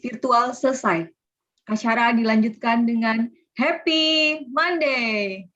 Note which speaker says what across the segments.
Speaker 1: virtual selesai. Acara dilanjutkan dengan Happy Monday!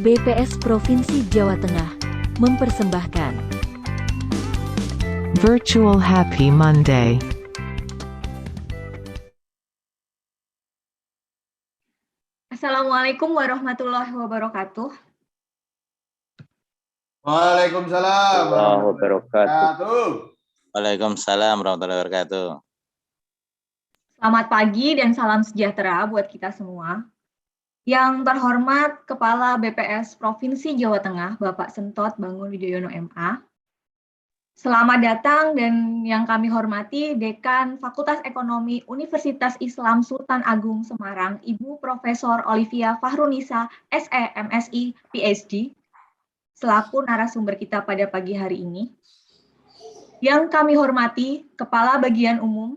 Speaker 2: BPS Provinsi Jawa Tengah mempersembahkan
Speaker 3: Virtual Happy Monday.
Speaker 1: Assalamualaikum warahmatullahi wabarakatuh.
Speaker 4: Waalaikumsalam warahmatullahi wabarakatuh.
Speaker 5: Waalaikumsalam warahmatullahi wabarakatuh.
Speaker 1: Selamat pagi dan salam sejahtera buat kita semua. Yang terhormat Kepala BPS Provinsi Jawa Tengah, Bapak Sentot Bangun Wijoyono MA. Selamat datang dan yang kami hormati Dekan Fakultas Ekonomi Universitas Islam Sultan Agung Semarang, Ibu Profesor Olivia Fahrunisa, SE, MSI, PhD, selaku narasumber kita pada pagi hari ini. Yang kami hormati Kepala Bagian Umum,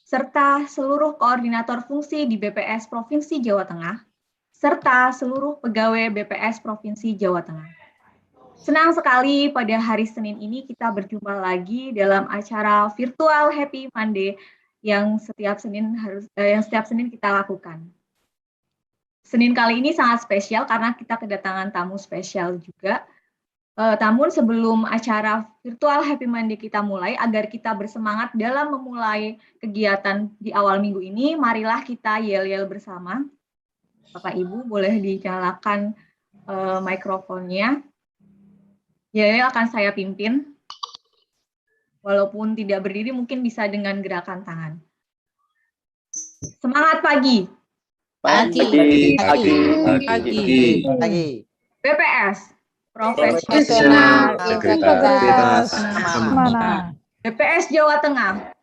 Speaker 1: serta seluruh koordinator fungsi di BPS Provinsi Jawa Tengah, serta seluruh pegawai BPS Provinsi Jawa Tengah. Senang sekali pada hari Senin ini kita berjumpa lagi dalam acara virtual Happy Monday yang setiap Senin kita lakukan. Senin kali ini sangat spesial karena kita kedatangan tamu spesial juga. Namun sebelum acara virtual Happy Monday kita mulai, agar kita bersemangat dalam memulai kegiatan di awal minggu ini, marilah kita yel-yel bersama. Bapak Ibu boleh dinyalakan mikrofonnya. Yel-yel akan saya pimpin. Walaupun tidak berdiri, mungkin bisa dengan gerakan tangan. Semangat pagi.
Speaker 4: Pagi.
Speaker 1: BPS. Profesional
Speaker 4: Integritas
Speaker 1: mana? BPS Jawa Tengah.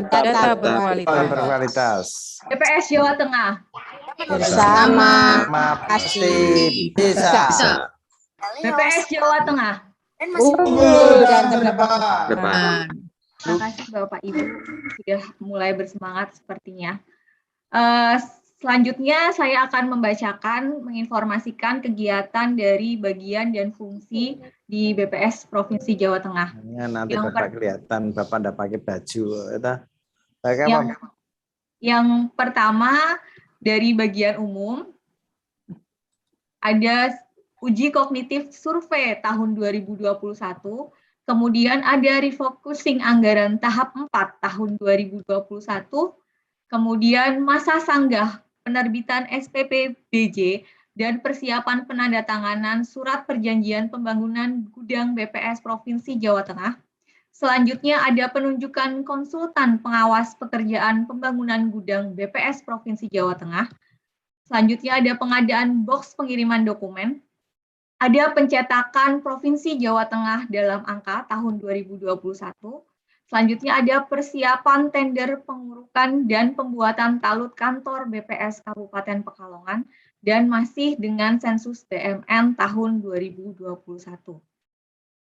Speaker 4: Data berkualitas.
Speaker 1: BPS Jawa Tengah.
Speaker 4: Bersama pasti bisa.
Speaker 1: BPS Jawa Tengah.
Speaker 4: Unggul dan terdepan.
Speaker 1: Terima kasih Bapak Ibu sudah mulai bersemangat sepertinya. Selanjutnya saya akan menginformasikan kegiatan dari bagian dan fungsi di BPS Provinsi Jawa Tengah.
Speaker 4: Nanti Bapak kelihatan Bapak tidak pakai baju.
Speaker 1: Yang pertama dari bagian umum ada uji kognitif survei tahun 2021, kemudian ada refocusing anggaran tahap 4 tahun 2021, kemudian masa sanggah penerbitan SPP BJ dan persiapan penandatanganan surat perjanjian pembangunan gudang BPS Provinsi Jawa Tengah. Selanjutnya ada penunjukan konsultan pengawas pekerjaan pembangunan gudang BPS Provinsi Jawa Tengah. Selanjutnya ada pengadaan box pengiriman dokumen. Ada pencetakan Provinsi Jawa Tengah dalam angka tahun 2021. Selanjutnya ada persiapan tender pengurukan dan pembuatan talut kantor BPS Kabupaten Pekalongan dan masih dengan sensus DMN tahun 2021.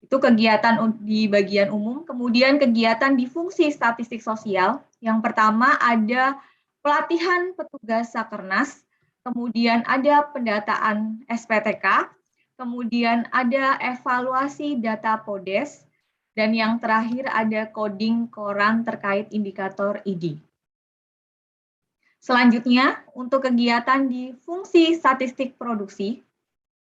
Speaker 1: Itu kegiatan di bagian umum, kemudian kegiatan di fungsi statistik sosial. Yang pertama ada pelatihan petugas Sakernas, kemudian ada pendataan SPTK, kemudian ada evaluasi data PODES, dan yang terakhir ada coding koran terkait indikator ID. Selanjutnya, untuk kegiatan di fungsi statistik produksi,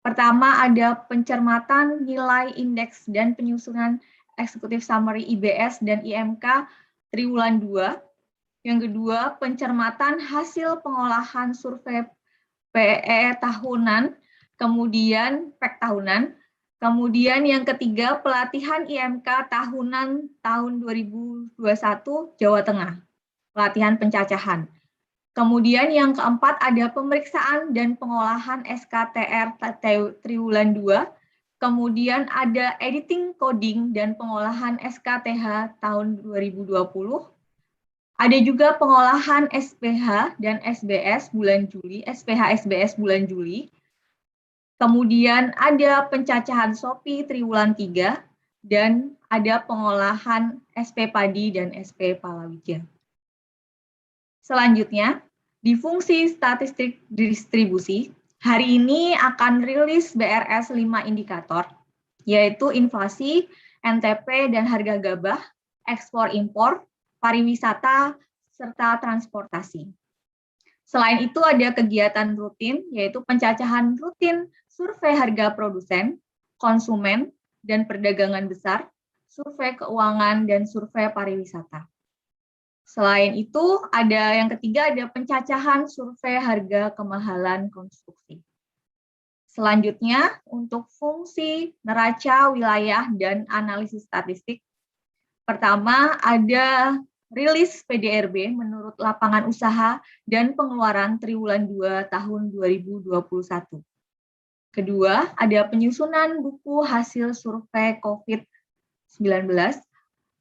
Speaker 1: Pertama ada pencermatan nilai indeks dan penyusunan eksekutif summary IBS dan IMK triwulan 2. Yang kedua, pencermatan hasil pengolahan survei PE tahunan, kemudian PEK tahunan. Kemudian yang ketiga, pelatihan IMK tahunan tahun 2021 Jawa Tengah, pelatihan pencacahan. Kemudian yang keempat ada pemeriksaan dan pengolahan SKTR triwulan 2. Kemudian ada editing coding dan pengolahan SKTH tahun 2020. Ada juga pengolahan SPH dan SBS bulan Juli, SPH SBS bulan Juli. Kemudian ada pencacahan SOPI triwulan 3 dan ada pengolahan SP padi dan SP palawija. Selanjutnya, di fungsi statistik distribusi, hari ini akan rilis BRS 5 indikator, yaitu inflasi, NTP dan harga gabah, ekspor-impor, pariwisata, serta transportasi. Selain itu ada kegiatan rutin, yaitu pencacahan rutin survei harga produsen, konsumen, dan perdagangan besar, survei keuangan, dan survei pariwisata. Selain itu, ada yang ketiga, ada pencacahan survei harga kemahalan konstruksi. Selanjutnya, untuk fungsi neraca wilayah dan analisis statistik, pertama ada rilis PDRB menurut lapangan usaha dan pengeluaran triwulan 2 tahun 2021. Kedua, ada penyusunan buku hasil survei COVID-19.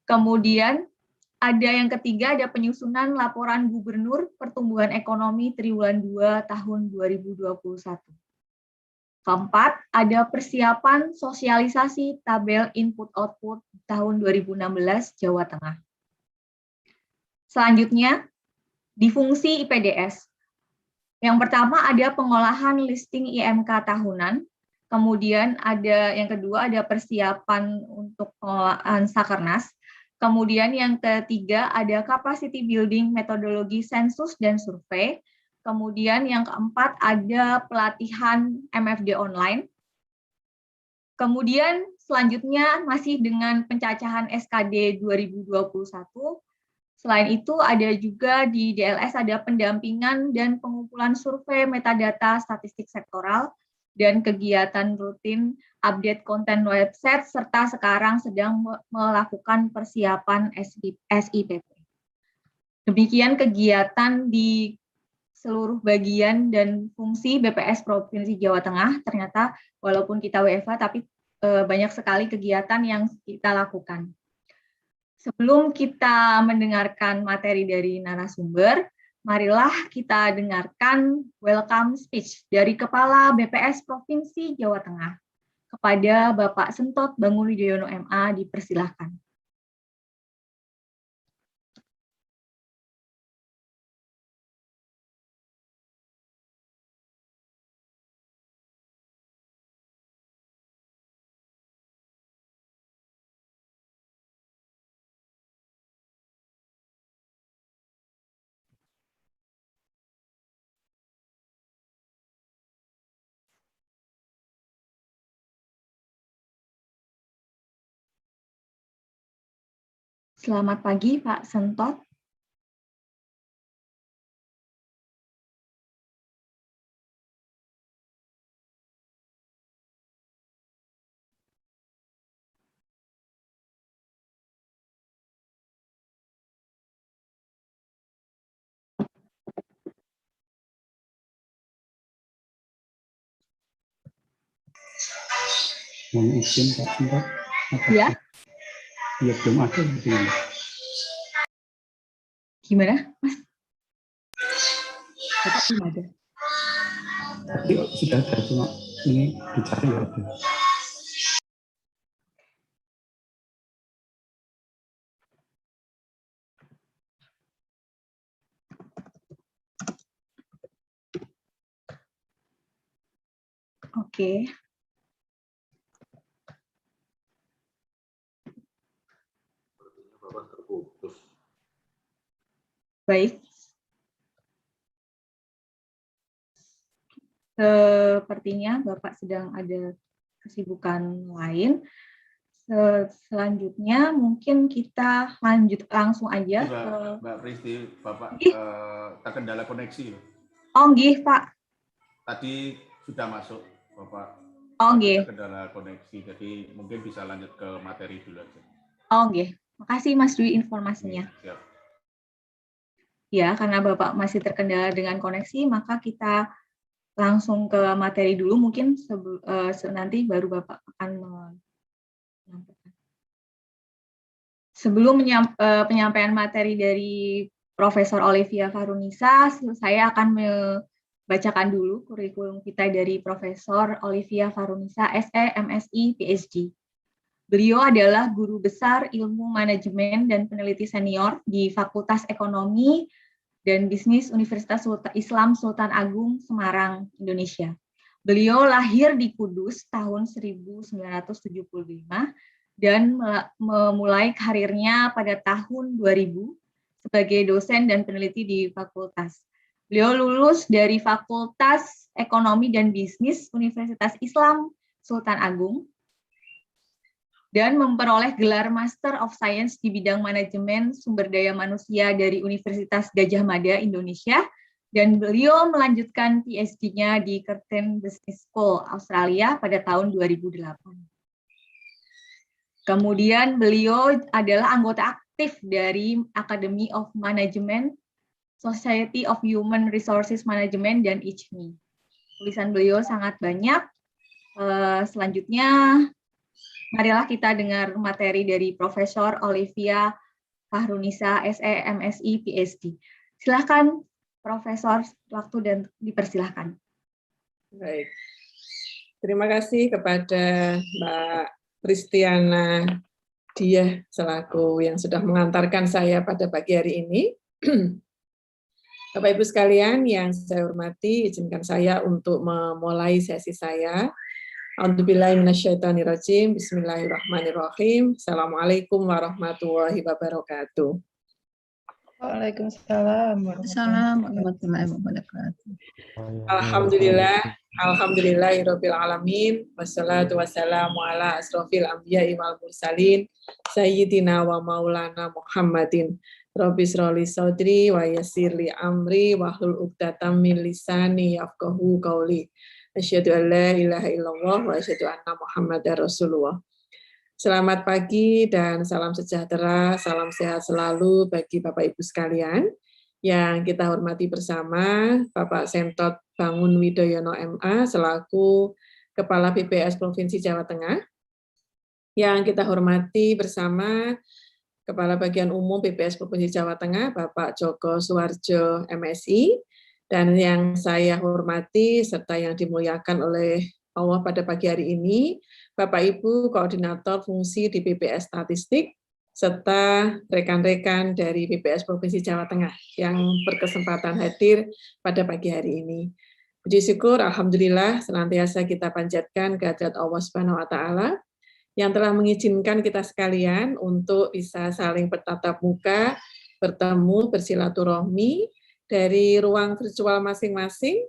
Speaker 1: Kemudian, ada yang ketiga, ada penyusunan laporan gubernur pertumbuhan ekonomi triwulan 2 tahun 2021. Keempat, ada persiapan sosialisasi tabel input-output tahun 2016 Jawa Tengah. Selanjutnya, di fungsi IPDS. Yang pertama ada pengolahan listing IMK tahunan, kemudian ada yang kedua ada persiapan untuk pengolahan Sakernas, kemudian yang ketiga ada capacity building metodologi sensus dan survei, kemudian yang keempat ada pelatihan MFD online, kemudian selanjutnya masih dengan pencacahan SKD 2021. Selain itu, ada juga di DLS ada pendampingan dan pengumpulan survei metadata statistik sektoral dan kegiatan rutin update konten website, serta sekarang sedang melakukan persiapan SIPP. Demikian kegiatan di seluruh bagian dan fungsi BPS Provinsi Jawa Tengah. Ternyata walaupun kita WFH, tapi banyak sekali kegiatan yang kita lakukan. Sebelum kita mendengarkan materi dari narasumber, marilah kita dengarkan welcome speech dari Kepala BPS Provinsi Jawa Tengah. Kepada Bapak Sentot Bangun Wijoyono MA, dipersilahkan. Selamat pagi, Pak Sentot.
Speaker 6: Mohon izin Pak Sentot.
Speaker 1: Ya.
Speaker 6: Ya belum ada.
Speaker 1: Gimana, Mas? Belum ada.
Speaker 6: Tapi sudah ada, cuma ini dicari ya.
Speaker 1: Oke. Baik. Sepertinya Bapak sedang ada kesibukan lain. Selanjutnya mungkin kita lanjut langsung aja.
Speaker 7: Mbak Pristi, Bapak terkendala koneksi.
Speaker 1: Oh, nggih, Pak.
Speaker 7: Tadi sudah masuk, Bapak.
Speaker 1: Oh, nggih.
Speaker 7: Terkendala koneksi, jadi mungkin bisa lanjut ke materi dulu aja.
Speaker 1: Oh, nggih. Makasih Mas Dwi informasinya.
Speaker 7: Siap.
Speaker 1: Ya, karena Bapak masih terkendala dengan koneksi, maka kita langsung ke materi dulu. Mungkin nanti baru Bapak akan menyampaikan. Sebelum penyampaian materi dari Profesor Olivia Farunisa, saya akan membacakan dulu kurikulum kita dari Profesor Olivia Farunisa, SE, MSI, PhD. Beliau adalah guru besar ilmu manajemen dan peneliti senior di Fakultas Ekonomi dan Bisnis Universitas Islam Sultan Agung, Semarang, Indonesia. Beliau lahir di Kudus tahun 1975 dan memulai karirnya pada tahun 2000 sebagai dosen dan peneliti di fakultas. Beliau lulus dari Fakultas Ekonomi dan Bisnis Universitas Islam Sultan Agung dan memperoleh gelar Master of Science di bidang manajemen sumber daya manusia dari Universitas Gadjah Mada, Indonesia, dan beliau melanjutkan PhD-nya di Curtin Business School, Australia pada tahun 2008. Kemudian beliau adalah anggota aktif dari Academy of Management, Society of Human Resources Management, dan ICHMI. Tulisan beliau sangat banyak. Selanjutnya, marilah kita dengar materi dari Profesor Olivia Farunisa, SE, MSI, PhD. Silakan, Profesor, waktu dan dipersilahkan.
Speaker 8: Baik. Terima kasih kepada Mbak Pristiana Diah selaku yang sudah mengantarkan saya pada pagi hari ini. Bapak Ibu sekalian yang saya hormati, izinkan saya untuk memulai sesi saya. A'udzubillahi minasyaitonirrajim. Bismillahirrahmanirrahim. Assalamualaikum warahmatullahi wabarakatuh.
Speaker 9: Waalaikumsalam warahmatullahi wabarakatuh.
Speaker 8: Alhamdulillahirabbil alamin wassalatu wassalamu ala asrofil anbiya'i wal mursalin sayyidina wa maulana Muhammadin rabbi shrahli sadri wa yassirli amri wahlul 'uqdatam min lisani yafqahu qauli asyhadu an la ilaha illallah wa asyhadu anna Muhammadar Rasulullah. Selamat pagi dan salam sejahtera, salam sehat selalu bagi Bapak Ibu sekalian. Yang kita hormati bersama Bapak Sentot Bangun Widoyono MA selaku Kepala BPS Provinsi Jawa Tengah. Yang kita hormati bersama Kepala Bagian Umum BPS Provinsi Jawa Tengah Bapak Joko Suwarjo MSI. Dan yang saya hormati serta yang dimuliakan oleh Allah pada pagi hari ini, Bapak Ibu Koordinator Fungsi di BPS Statistik, serta rekan-rekan dari BPS Provinsi Jawa Tengah yang berkesempatan hadir pada pagi hari ini. Puji syukur, Alhamdulillah, senantiasa kita panjatkan kehadirat Allah Subhanahu wa Ta'ala yang telah mengizinkan kita sekalian untuk bisa saling bertatap muka, bertemu, bersilaturahmi dari ruang virtual masing-masing,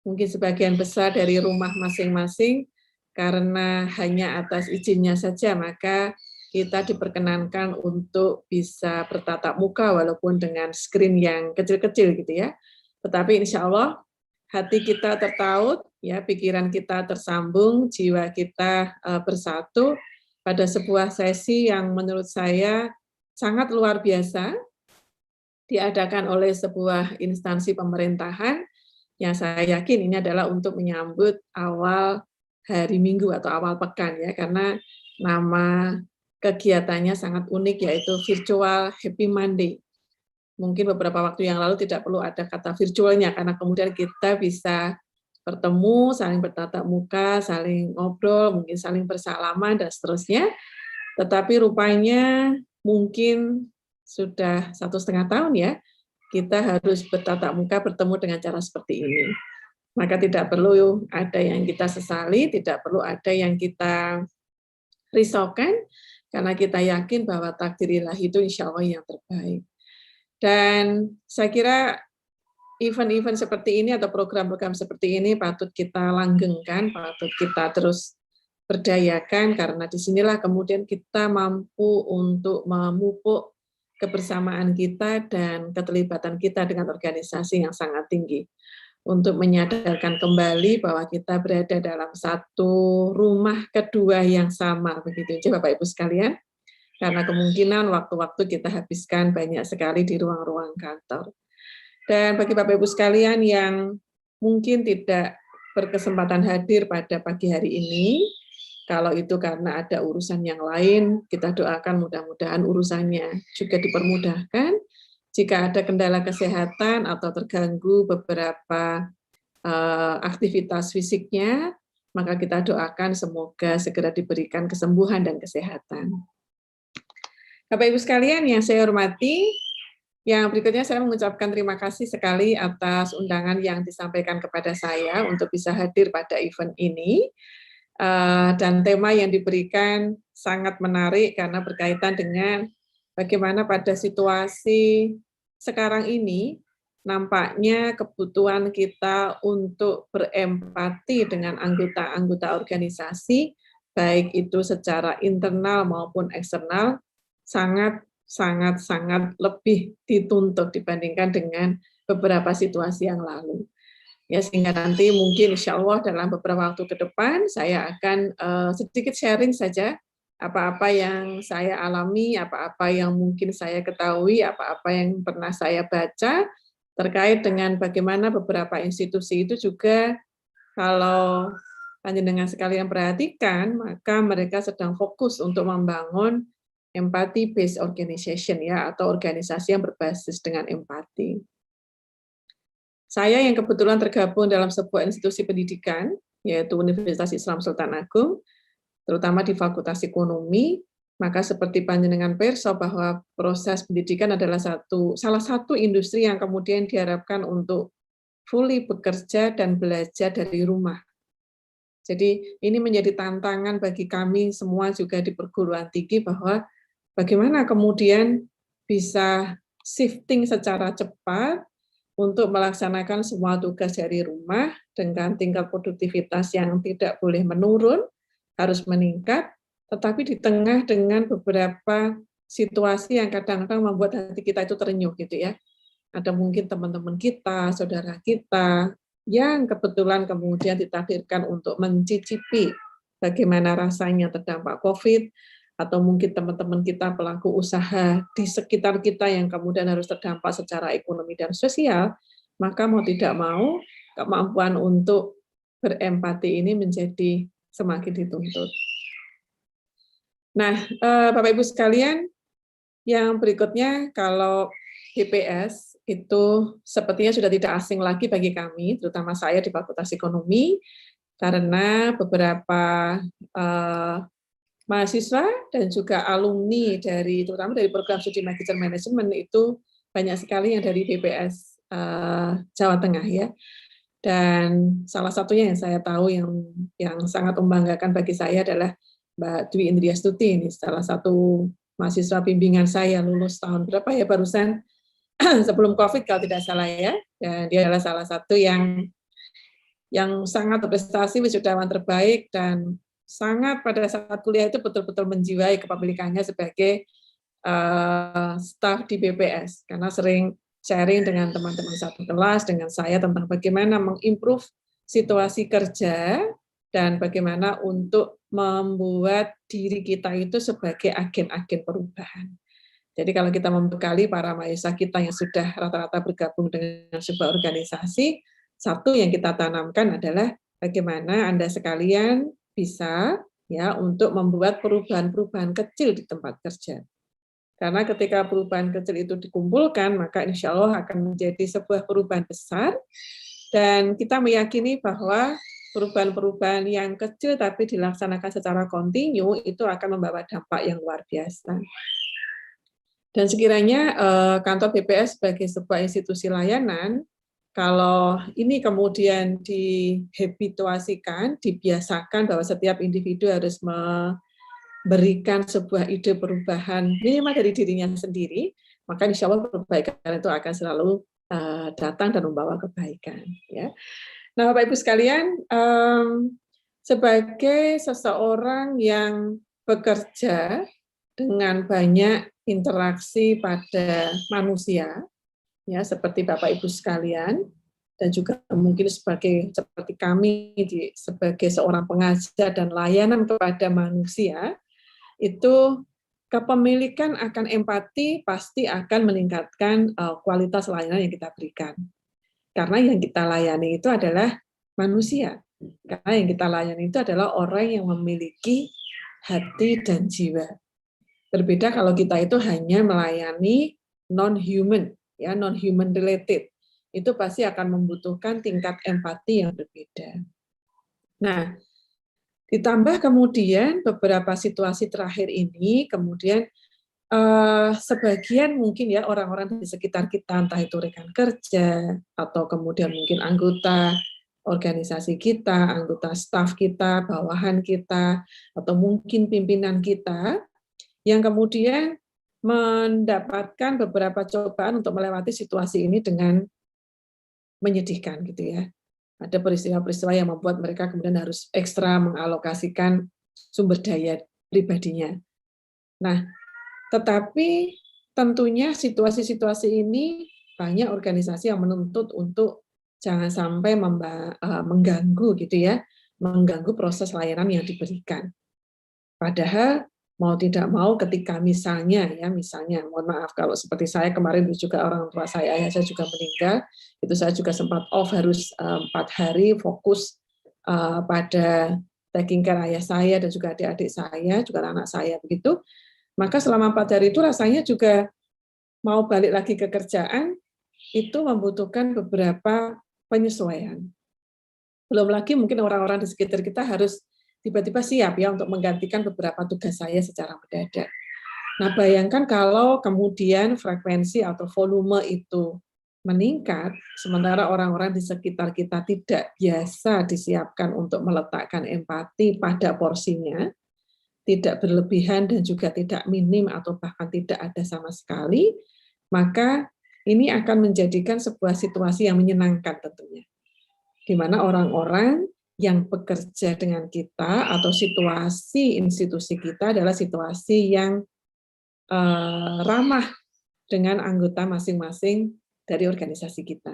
Speaker 8: mungkin sebagian besar dari rumah masing-masing, karena hanya atas izinnya saja, maka kita diperkenankan untuk bisa bertatap muka walaupun dengan screen yang kecil-kecil gitu ya. Tetapi insya Allah hati kita tertaut, ya, pikiran kita tersambung, jiwa kita bersatu pada sebuah sesi yang menurut saya sangat luar biasa, diadakan oleh sebuah instansi pemerintahan yang saya yakin ini adalah untuk menyambut awal hari Minggu atau awal pekan ya, karena nama kegiatannya sangat unik yaitu Virtual Happy Monday. Mungkin beberapa waktu yang lalu tidak perlu ada kata virtualnya karena kemudian kita bisa bertemu, saling bertatap muka, saling ngobrol, mungkin saling bersalaman dan seterusnya. Tetapi rupanya mungkin sudah 1,5 tahun ya, kita harus bertatap muka bertemu dengan cara seperti ini. Maka tidak perlu ada yang kita sesali, tidak perlu ada yang kita risaukan, karena kita yakin bahwa takdir ilahi itu insya Allah yang terbaik. Dan saya kira event-event seperti ini atau program-program seperti ini patut kita langgengkan, patut kita terus berdayakan, karena disinilah kemudian kita mampu untuk memupuk kebersamaan kita dan keterlibatan kita dengan organisasi yang sangat tinggi, untuk menyadarkan kembali bahwa kita berada dalam satu rumah kedua yang sama, begitu aja Bapak Ibu sekalian, karena kemungkinan waktu-waktu kita habiskan banyak sekali di ruang-ruang kantor. Dan bagi Bapak Ibu sekalian yang mungkin tidak berkesempatan hadir pada pagi hari ini, kalau itu karena ada urusan yang lain, kita doakan mudah-mudahan urusannya juga dipermudahkan. Jika ada kendala kesehatan atau terganggu beberapa aktivitas fisiknya, maka kita doakan semoga segera diberikan kesembuhan dan kesehatan. Bapak Ibu sekalian yang saya hormati, yang berikutnya saya mengucapkan terima kasih sekali atas undangan yang disampaikan kepada saya untuk bisa hadir pada event ini. Dan tema yang diberikan sangat menarik karena berkaitan dengan bagaimana pada situasi sekarang ini nampaknya kebutuhan kita untuk berempati dengan anggota-anggota organisasi, baik itu secara internal maupun eksternal, sangat lebih dituntut dibandingkan dengan beberapa situasi yang lalu. Ya, sehingga nanti mungkin insya Allah dalam beberapa waktu ke depan saya akan sedikit sharing saja apa-apa yang saya alami, apa-apa yang mungkin saya ketahui, apa-apa yang pernah saya baca terkait dengan bagaimana beberapa institusi itu juga kalau panjenengan sekalian perhatikan, maka mereka sedang fokus untuk membangun empathy based organization, ya, atau organisasi yang berbasis dengan empati. Saya yang kebetulan tergabung dalam sebuah institusi pendidikan, yaitu Universitas Islam Sultan Agung, terutama di Fakultas Ekonomi, maka seperti panjenengan perso bahwa proses pendidikan adalah salah satu industri yang kemudian diharapkan untuk fully bekerja dan belajar dari rumah. Jadi ini menjadi tantangan bagi kami semua juga di perguruan tinggi bahwa bagaimana kemudian bisa shifting secara cepat untuk melaksanakan semua tugas dari rumah dengan tingkat produktivitas yang tidak boleh menurun, harus meningkat, tetapi di tengah dengan beberapa situasi yang kadang-kadang membuat hati kita itu terenyuh gitu ya. Ada mungkin teman-teman kita, saudara kita, yang kebetulan kemudian ditakdirkan untuk mencicipi bagaimana rasanya terdampak COVID, atau mungkin teman-teman kita pelaku usaha di sekitar kita yang kemudian harus terdampak secara ekonomi dan sosial, maka mau tidak mau kemampuan untuk berempati ini menjadi semakin dituntut. Nah, Bapak Ibu sekalian, yang berikutnya kalau BPS itu sepertinya sudah tidak asing lagi bagi kami, terutama saya di Fakultas Ekonomi, karena beberapa mahasiswa dan juga alumni dari terutama dari program studi Magister Manajemen itu banyak sekali yang dari BPS Jawa Tengah ya. Dan salah satunya yang saya tahu yang sangat membanggakan bagi saya adalah Mbak Dwi Indriastuti, ini salah satu mahasiswa bimbingan saya, lulus tahun berapa ya barusan sebelum COVID kalau tidak salah ya. Dan dia adalah salah satu yang sangat berprestasi, wisudawan terbaik, dan sangat pada saat kuliah itu betul-betul menjiwai kepemilikannya sebagai staf di BPS, karena sering sharing dengan teman-teman satu kelas, dengan saya tentang bagaimana mengimprove situasi kerja dan bagaimana untuk membuat diri kita itu sebagai agen-agen perubahan. Jadi kalau kita membekali para mahasiswa kita yang sudah rata-rata bergabung dengan sebuah organisasi, satu yang kita tanamkan adalah bagaimana Anda sekalian bisa ya untuk membuat perubahan-perubahan kecil di tempat kerja. Karena ketika perubahan kecil itu dikumpulkan, maka insya Allah akan menjadi sebuah perubahan besar, dan kita meyakini bahwa perubahan-perubahan yang kecil tapi dilaksanakan secara kontinu itu akan membawa dampak yang luar biasa. Dan sekiranya kantor BPS sebagai sebuah institusi layanan, kalau ini kemudian dihabituasikan, dibiasakan bahwa setiap individu harus memberikan sebuah ide perubahan minimal dari dirinya sendiri, maka insya Allah perbaikan itu akan selalu datang dan membawa kebaikan. Ya. Nah, Bapak Ibu sekalian, sebagai seseorang yang bekerja dengan banyak interaksi pada manusia, ya seperti Bapak Ibu sekalian, dan juga mungkin seperti kami sebagai seorang pengajar dan layanan kepada manusia, itu kepemilikan akan empati pasti akan meningkatkan kualitas layanan yang kita berikan. Karena yang kita layani itu adalah manusia. Karena yang kita layani itu adalah orang yang memiliki hati dan jiwa. Berbeda kalau kita itu hanya melayani non-human, ya non-human related. Itu pasti akan membutuhkan tingkat empati yang berbeda. Nah, ditambah kemudian beberapa situasi terakhir ini, kemudian sebagian mungkin ya orang-orang di sekitar kita, entah itu rekan kerja, atau kemudian mungkin anggota organisasi kita, anggota staf kita, bawahan kita, atau mungkin pimpinan kita, yang kemudian mendapatkan beberapa cobaan untuk melewati situasi ini dengan menyedihkan gitu ya. Ada peristiwa-peristiwa yang membuat mereka kemudian harus ekstra mengalokasikan sumber daya pribadinya. Nah, tetapi tentunya situasi-situasi ini banyak organisasi yang menuntut untuk jangan sampai mengganggu gitu ya, mengganggu proses layanan yang diberikan. Padahal mau tidak mau ketika misalnya, mohon maaf kalau seperti saya kemarin juga orang tua saya, ayah saya juga meninggal, itu saya juga sempat off harus 4 hari fokus pada taking care ayah saya dan juga adik-adik saya, juga anak saya begitu. Maka selama 4 hari itu rasanya juga mau balik lagi ke kerjaan, itu membutuhkan beberapa penyesuaian. Belum lagi mungkin orang-orang di sekitar kita harus tiba-tiba siap ya untuk menggantikan beberapa tugas saya secara mendadak. Nah, bayangkan kalau kemudian frekuensi atau volume itu meningkat, sementara orang-orang di sekitar kita tidak biasa disiapkan untuk meletakkan empati pada porsinya, tidak berlebihan dan juga tidak minim atau bahkan tidak ada sama sekali, maka ini akan menjadikan sebuah situasi yang menyenangkan tentunya. Di mana orang-orang yang bekerja dengan kita atau situasi institusi kita adalah situasi yang ramah dengan anggota masing-masing dari organisasi kita.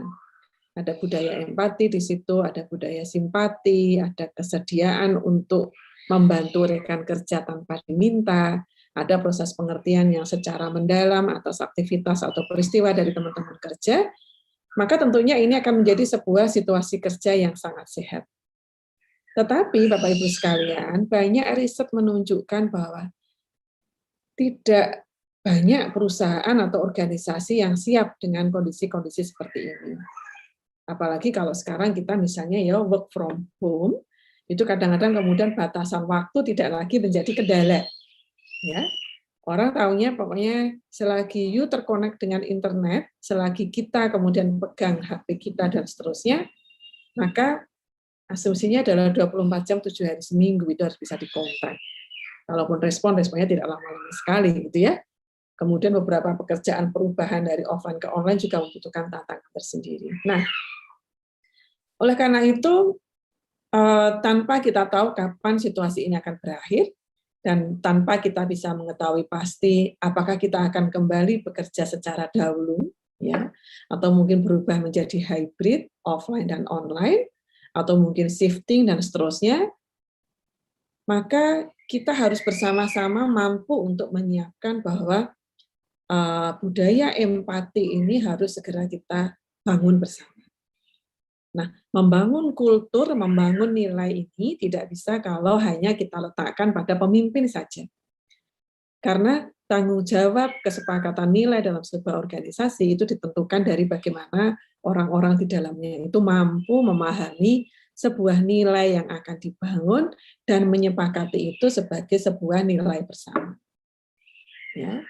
Speaker 8: Ada budaya empati di situ, ada budaya simpati, ada kesediaan untuk membantu rekan kerja tanpa diminta, ada proses pengertian yang secara mendalam atas aktivitas atau peristiwa dari teman-teman kerja, maka tentunya ini akan menjadi sebuah situasi kerja yang sangat sehat. Tetapi Bapak Ibu sekalian, banyak riset menunjukkan bahwa tidak banyak perusahaan atau organisasi yang siap dengan kondisi-kondisi seperti ini. Apalagi kalau sekarang kita misalnya ya work from home, itu kadang-kadang kemudian batasan waktu tidak lagi menjadi kendala. Ya. Orang tahunya pokoknya selagi you terkonek dengan internet, selagi kita kemudian pegang HP kita dan seterusnya, maka asumsinya adalah 24 jam 7 hari seminggu itu harus bisa dikontrak. Kalaupun responnya tidak lama-lama sekali gitu ya. Kemudian beberapa pekerjaan perubahan dari offline ke online juga membutuhkan tantangan tersendiri. Nah, oleh karena itu tanpa kita tahu kapan situasi ini akan berakhir dan tanpa kita bisa mengetahui pasti apakah kita akan kembali bekerja secara dahulu ya atau mungkin berubah menjadi hybrid offline dan online, atau mungkin shifting dan seterusnya, maka kita harus bersama-sama mampu untuk menyiapkan bahwa budaya empati ini harus segera kita bangun bersama. Nah, membangun kultur, membangun nilai ini tidak bisa kalau hanya kita letakkan pada pemimpin saja. Karena tanggung jawab kesepakatan nilai dalam sebuah organisasi itu ditentukan dari bagaimana orang-orang di dalamnya itu mampu memahami sebuah nilai yang akan dibangun dan menyepakati itu sebagai sebuah nilai bersama. Ya.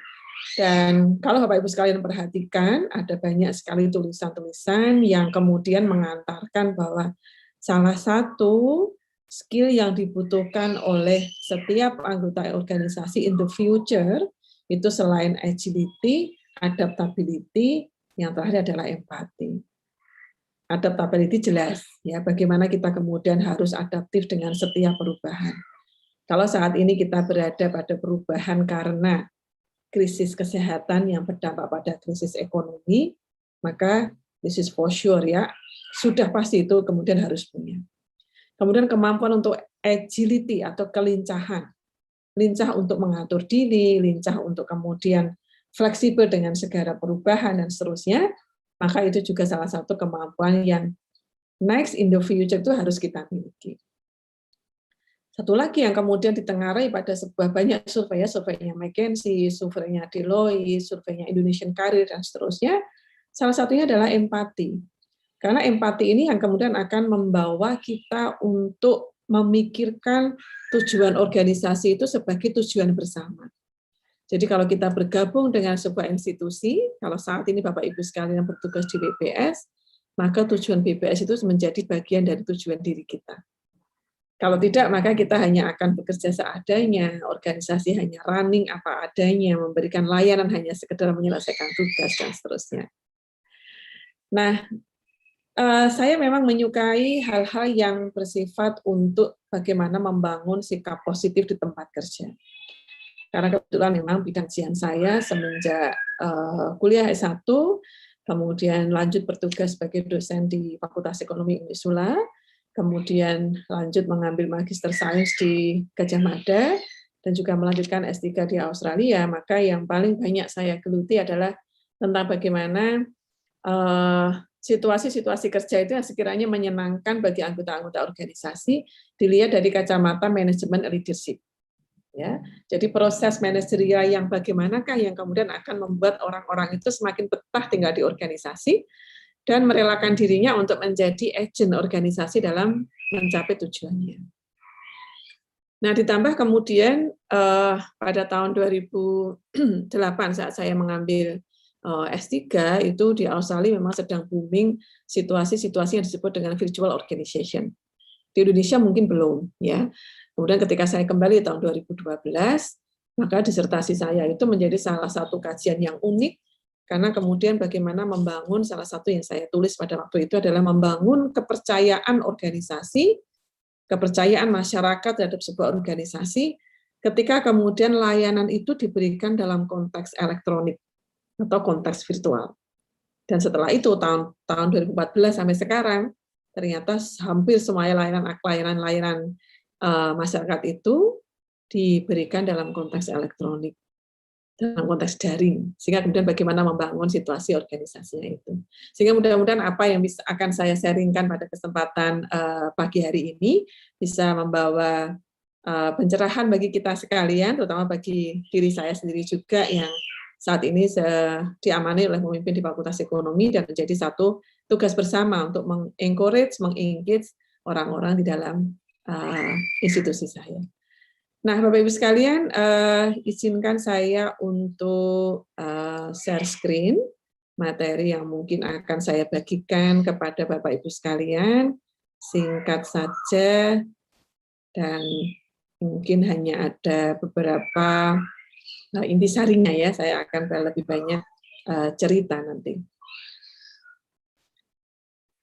Speaker 8: Dan kalau Bapak Ibu sekalian perhatikan, ada banyak sekali tulisan-tulisan yang kemudian mengantarkan bahwa salah satu skill yang dibutuhkan oleh setiap anggota organisasi in the future itu selain agility, adaptability, yang terakhir adalah empati. Adaptability jelas, ya, bagaimana kita kemudian harus adaptif dengan setiap perubahan. Kalau saat ini kita berada pada perubahan karena krisis kesehatan yang berdampak pada krisis ekonomi, maka this is for sure, ya, sudah pasti itu kemudian harus punya. Kemudian kemampuan untuk agility atau kelincahan, lincah untuk mengatur diri, lincah untuk kemudian fleksibel dengan segala perubahan dan seterusnya, maka itu juga salah satu kemampuan yang next in the future itu harus kita miliki. Satu lagi yang kemudian ditengarai pada sebuah banyak survei, surveinya McKinsey, surveinya Deloitte, surveinya Indonesian Career, dan seterusnya, salah satunya adalah empati. Karena empati ini yang kemudian akan membawa kita untuk memikirkan tujuan organisasi itu sebagai tujuan bersama. Jadi kalau kita bergabung dengan sebuah institusi, kalau saat ini Bapak Ibu sekalian bertugas di BPS, maka tujuan BPS itu menjadi bagian dari tujuan diri kita. Kalau tidak, maka kita hanya akan bekerja seadanya, organisasi hanya running apa adanya, memberikan layanan hanya sekedar menyelesaikan tugas, dan seterusnya. Nah, saya memang menyukai hal-hal yang bersifat untuk bagaimana membangun sikap positif di tempat kerja. Karena kebetulan memang bidang kajian saya semenjak kuliah S1, kemudian lanjut bertugas sebagai dosen di Fakultas Ekonomi Unisula, kemudian lanjut mengambil Magister Sains di Gajah Mada, dan juga melanjutkan S3 di Australia, maka yang paling banyak saya geluti adalah tentang bagaimana situasi-situasi kerja itu yang sekiranya menyenangkan bagi anggota-anggota organisasi dilihat dari kacamata manajemen leadership. Ya, jadi proses manajerial yang bagaimanakah yang kemudian akan membuat orang-orang itu semakin betah tinggal di organisasi dan merelakan dirinya untuk menjadi agent organisasi dalam mencapai tujuannya. Nah, ditambah kemudian pada tahun 2008 saat saya mengambil S3 itu di Australia memang sedang booming situasi-situasi yang disebut dengan virtual organization. Di Indonesia mungkin belum, ya. Kemudian ketika saya kembali tahun 2012, maka disertasi saya itu menjadi salah satu kajian yang unik, karena kemudian bagaimana membangun, salah satu yang saya tulis pada waktu itu adalah membangun kepercayaan organisasi, kepercayaan masyarakat terhadap sebuah organisasi, ketika kemudian layanan itu diberikan dalam konteks elektronik atau konteks virtual. Dan setelah itu, tahun 2014 sampai sekarang, ternyata hampir semua layanan-layanan masyarakat itu diberikan dalam konteks elektronik, dalam konteks daring, sehingga kemudian bagaimana membangun situasi organisasinya itu. Sehingga mudah-mudahan apa yang akan saya sharingkan pada kesempatan pagi hari ini bisa membawa pencerahan bagi kita sekalian, terutama bagi diri saya sendiri juga yang saat ini diamani oleh pemimpin di Fakultas Ekonomi dan menjadi satu tugas bersama untuk meng-engage orang-orang di dalam institusi saya. Nah, Bapak Ibu sekalian, izinkan saya untuk share screen materi yang mungkin akan saya bagikan kepada Bapak Ibu sekalian, singkat saja, dan mungkin hanya ada beberapa intisarinya ya, saya akan lebih banyak cerita nanti.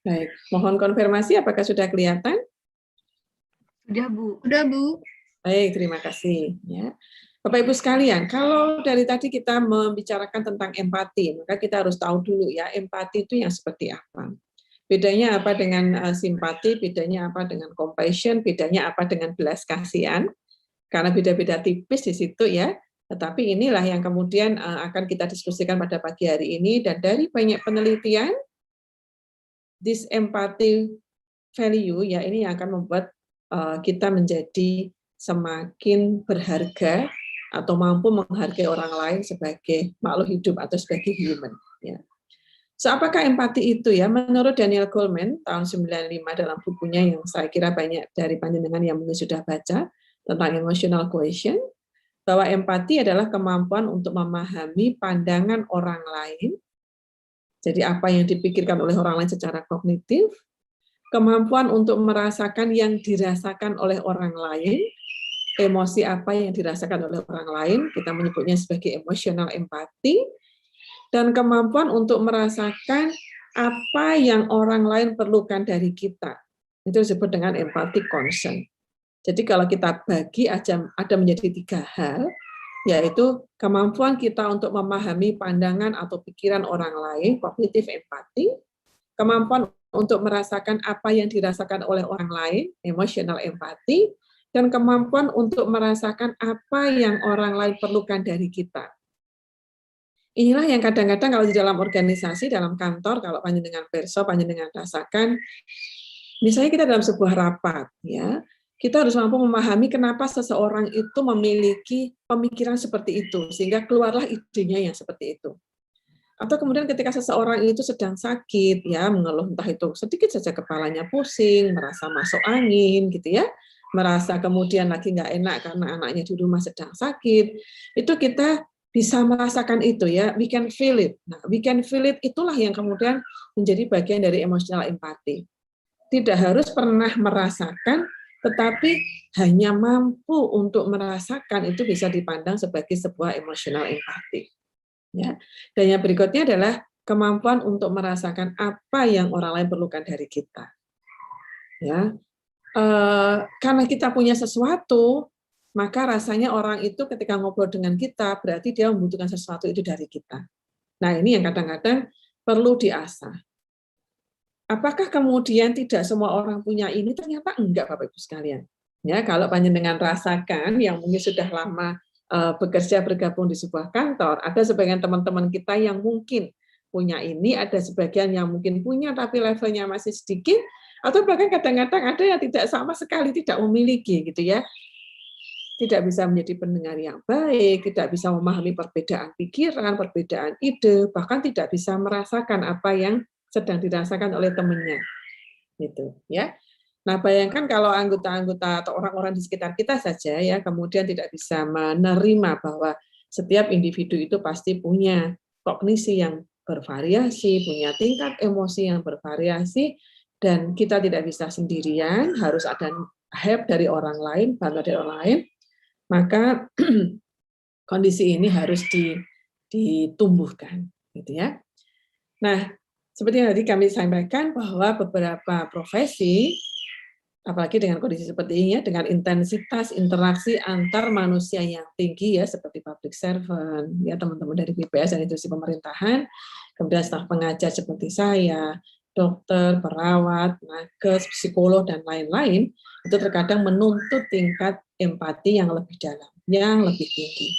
Speaker 8: Baik, mohon konfirmasi apakah sudah kelihatan?
Speaker 1: Sudah, Bu.
Speaker 9: Udah, Bu.
Speaker 8: Baik, terima kasih. Ya. Bapak Ibu sekalian, kalau dari tadi kita membicarakan tentang empati, maka kita harus tahu dulu ya, empati itu yang seperti apa. Bedanya apa dengan simpati, bedanya apa dengan compassion, bedanya apa dengan belas kasihan, karena beda-beda tipis di situ ya. Tetapi inilah yang kemudian akan kita diskusikan pada pagi hari ini, dan dari banyak penelitian, this empathy value ya ini yang akan membuat kita menjadi semakin berharga atau mampu menghargai orang lain sebagai makhluk hidup atau sebagai human. Ya. So, apakah empati itu ya? Menurut Daniel Goleman tahun 95 dalam bukunya yang saya kira banyak dari panjenengan yang mungkin sudah baca tentang emotional quotient, bahwa empati adalah kemampuan untuk memahami pandangan orang lain. Jadi apa yang dipikirkan oleh orang lain secara kognitif, kemampuan untuk merasakan yang dirasakan oleh orang lain, emosi apa yang dirasakan oleh orang lain, kita menyebutnya sebagai emotional empathy, dan kemampuan untuk merasakan apa yang orang lain perlukan dari kita. Itu disebut dengan empathic concern. Jadi kalau kita bagi ada menjadi 3 hal, yaitu kemampuan kita untuk memahami pandangan atau pikiran orang lain, cognitive empathy, kemampuan untuk merasakan apa yang dirasakan oleh orang lain, emotional empathy, dan kemampuan untuk merasakan apa yang orang lain perlukan dari kita. Inilah yang kadang-kadang kalau di dalam organisasi, dalam kantor, kalau panjenengan perso, panjenengan rasakan, misalnya kita dalam sebuah rapat, ya, kita harus mampu memahami kenapa seseorang itu memiliki pemikiran seperti itu, sehingga keluarlah idenya yang seperti itu. Atau kemudian ketika seseorang itu sedang sakit, ya, mengeluh entah itu sedikit saja kepalanya pusing, merasa masuk angin, gitu ya, merasa kemudian lagi nggak enak karena anaknya di rumah sedang sakit, itu kita bisa merasakan itu, ya, we can feel it. Nah, we can feel it itulah yang kemudian menjadi bagian dari emotional empathy. Tidak harus pernah merasakan, tetapi hanya mampu untuk merasakan itu bisa dipandang sebagai sebuah emotional empathy. Ya. Dan yang berikutnya adalah kemampuan untuk merasakan apa yang orang lain perlukan dari kita. Ya. Karena kita punya sesuatu, maka rasanya orang itu ketika ngobrol dengan kita, berarti dia membutuhkan sesuatu itu dari kita. Nah, ini yang kadang-kadang perlu diasah. Apakah kemudian tidak semua orang punya ini? Ternyata enggak, Bapak Ibu sekalian. Ya, kalau panjenengan rasakan yang mungkin sudah lama bekerja bergabung di sebuah kantor, ada sebagian teman-teman kita yang mungkin punya ini, ada sebagian yang mungkin punya tapi levelnya masih sedikit, atau bahkan kadang-kadang ada yang tidak sama sekali tidak memiliki, gitu ya. Tidak bisa menjadi pendengar yang baik, tidak bisa memahami perbedaan pikiran, perbedaan ide, bahkan tidak bisa merasakan apa yang sedang dirasakan oleh temannya, gitu ya. Nah, bayangkan kalau anggota-anggota atau orang-orang di sekitar kita saja ya kemudian tidak bisa menerima bahwa setiap individu itu pasti punya kognisi yang bervariasi, punya tingkat emosi yang bervariasi, dan kita tidak bisa sendirian, harus ada help dari orang lain, bantuan dari orang lain, maka kondisi ini harus ditumbuhkan, gitu ya. Nah, seperti yang tadi kami sampaikan bahwa beberapa profesi, apalagi dengan kondisi seperti ini ya, dengan intensitas interaksi antar manusia yang tinggi ya, seperti public servant, ya teman-teman dari BPS dan institusi pemerintahan, kemudian staf pengajar seperti saya, dokter, perawat, nakes, psikolog, dan lain-lain, itu terkadang menuntut tingkat empati yang lebih dalam, yang lebih tinggi.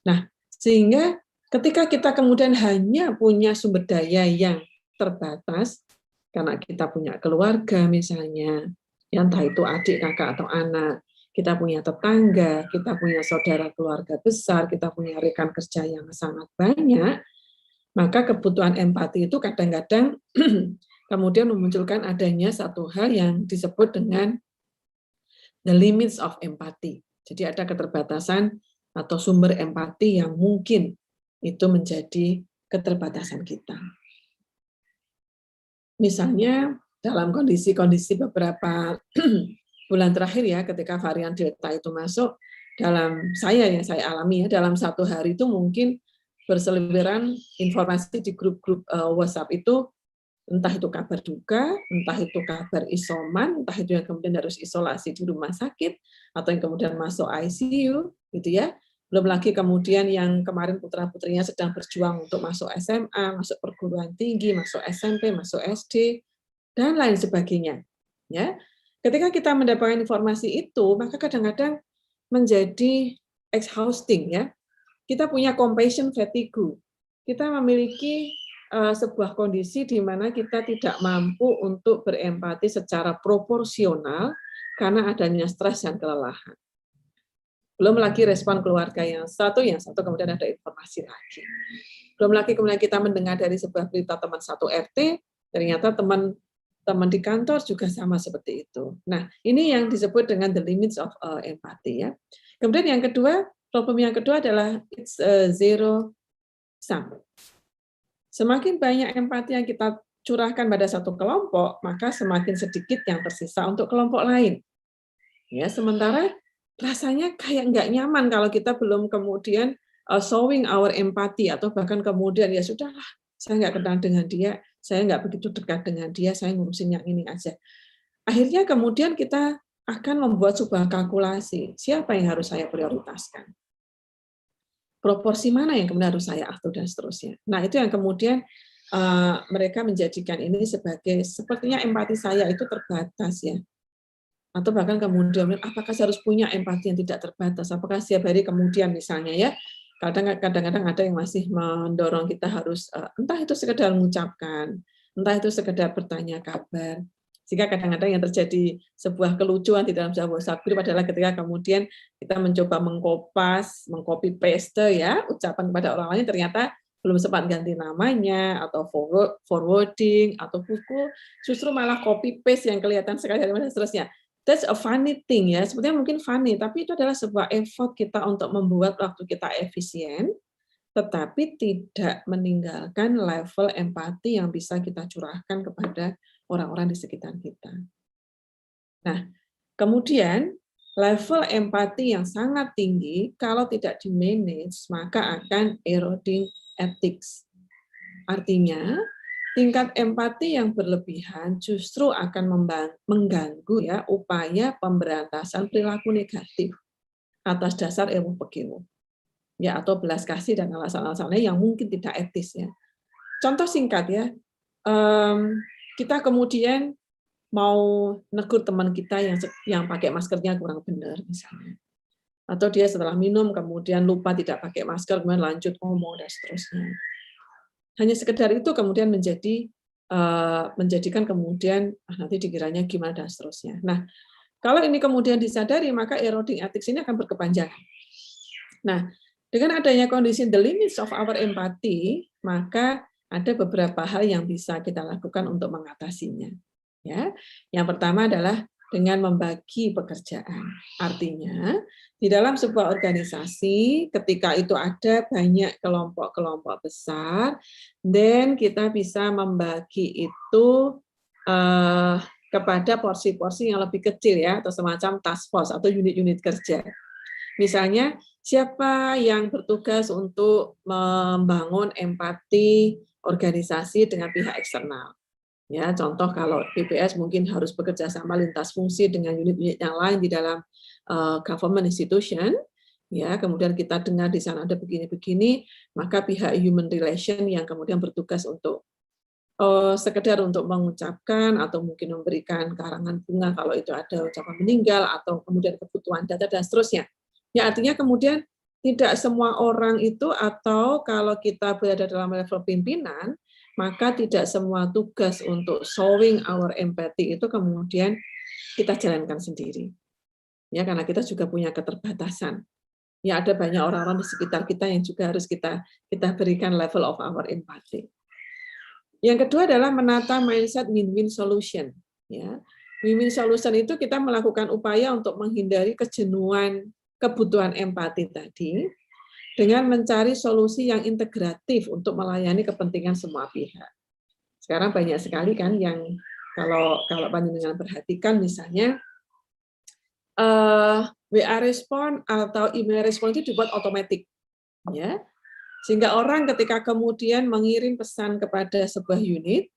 Speaker 8: Nah, sehingga ketika kita kemudian hanya punya sumber daya yang terbatas, karena kita punya keluarga misalnya, ya entah itu adik, kakak, atau anak, kita punya tetangga, kita punya saudara keluarga besar, kita punya rekan kerja yang sangat banyak, maka kebutuhan empati itu kadang-kadang kemudian memunculkan adanya satu hal yang disebut dengan the limits of empathy. Jadi ada keterbatasan atau sumber empati yang mungkin itu menjadi keterbatasan kita. Misalnya dalam kondisi-kondisi beberapa bulan terakhir ya, ketika varian Delta itu masuk, dalam yang saya alami ya, dalam satu hari itu mungkin berseliweran informasi di grup-grup WhatsApp itu, entah itu kabar duka, entah itu kabar isoman, entah itu yang kemudian harus isolasi di rumah sakit, atau yang kemudian masuk ICU, gitu ya. Belum lagi kemudian yang kemarin putra-putrinya sedang berjuang untuk masuk SMA, masuk perguruan tinggi, masuk SMP, masuk SD, dan lain sebagainya. Ya, ketika kita mendapatkan informasi itu, maka kadang-kadang menjadi exhausting ya. Kita punya compassion fatigue. Kita memiliki sebuah kondisi di mana kita tidak mampu untuk berempati secara proporsional karena adanya stres dan kelelahan. Belum lagi respon keluarga yang satu kemudian ada informasi lagi. Belum lagi kemudian kita mendengar dari sebuah berita teman satu RT, ternyata teman di kantor juga sama seperti itu. Nah, ini yang disebut dengan the limits of empathy ya. Kemudian yang kedua, problem yang kedua adalah it's zero sum. Semakin banyak empati yang kita curahkan pada satu kelompok, maka semakin sedikit yang tersisa untuk kelompok lain. Ya, sementara rasanya kayak nggak nyaman kalau kita belum kemudian showing our empathy, atau bahkan kemudian ya sudahlah, saya nggak kenal dengan dia, saya nggak begitu dekat dengan dia, saya ngurusin yang ini aja. Akhirnya kemudian kita akan membuat sebuah kalkulasi, siapa yang harus saya prioritaskan, proporsi mana yang kemudian harus saya atur, dan seterusnya. Nah, itu yang kemudian mereka menjadikan ini sebagai, sepertinya empati saya itu terbatas ya. Atau bahkan kemudian, apakah saya harus punya empati yang tidak terbatas? Apakah setiap hari kemudian misalnya ya, kadang-kadang ada yang masih mendorong kita harus, entah itu sekedar mengucapkan, entah itu sekedar bertanya kabar. Sehingga kadang-kadang yang terjadi sebuah kelucuan di dalam sebuah WhatsApp group adalah ketika kemudian kita mencoba mengcopy paste ya ucapan kepada orang lain, ternyata belum sempat ganti namanya atau forwarding atau buku, justru malah copy paste yang kelihatan sekali dan seterusnya. That's a funny thing ya, sebetulnya mungkin funny, tapi itu adalah sebuah effort kita untuk membuat waktu kita efisien, tetapi tidak meninggalkan level empati yang bisa kita curahkan kepada orang-orang di sekitar kita. Nah, kemudian level empati yang sangat tinggi, kalau tidak di-manage, maka akan eroding ethics. Artinya, tingkat empati yang berlebihan justru akan mengganggu ya upaya pemberantasan perilaku negatif atas dasar ilmu pekimu. Ya, atau belas kasih dan alasan-alasan lain yang mungkin tidak etis ya. Contoh singkat ya, kita kemudian mau negur teman kita yang pakai maskernya kurang benar misalnya, atau dia setelah minum kemudian lupa tidak pakai masker kemudian lanjut ngomong dan seterusnya. Hanya sekedar itu kemudian menjadikan kemudian nanti dikiranya gimana dan seterusnya. Nah, kalau ini kemudian disadari maka eroding ethics ini akan berkepanjangan. Nah, dengan adanya kondisi the limits of our empathy, maka ada beberapa hal yang bisa kita lakukan untuk mengatasinya. Ya, yang pertama adalah dengan membagi pekerjaan. Artinya, di dalam sebuah organisasi, ketika itu ada banyak kelompok-kelompok besar, dan kita bisa membagi itu kepada porsi-porsi yang lebih kecil ya, atau semacam task force atau unit-unit kerja. Misalnya, siapa yang bertugas untuk membangun empati organisasi dengan pihak eksternal. Ya, contoh kalau BPS mungkin harus bekerja sama lintas fungsi dengan unit-unit yang lain di dalam government institution. Ya, kemudian kita dengar di sana ada begini-begini, maka pihak human relation yang kemudian bertugas untuk sekedar untuk mengucapkan atau mungkin memberikan karangan bunga kalau itu ada ucapan meninggal atau kemudian kebutuhan data dan seterusnya. Ya, artinya kemudian tidak semua orang itu, atau kalau kita berada dalam level pimpinan, maka tidak semua tugas untuk showing our empathy itu kemudian kita jalankan sendiri. Ya, karena kita juga punya keterbatasan. Ya, ada banyak orang-orang di sekitar kita yang juga harus kita berikan level of our empathy. Yang kedua adalah menata mindset win-win solution. Ya, win-win solution itu kita melakukan upaya untuk menghindari kejenuhan kebutuhan empati tadi dengan mencari solusi yang integratif untuk melayani kepentingan semua pihak. Sekarang banyak sekali kan yang kalau panjenengan perhatikan misalnya WA respon atau email respon itu dibuat otomatis, ya, sehingga orang ketika kemudian mengirim pesan kepada sebuah unit,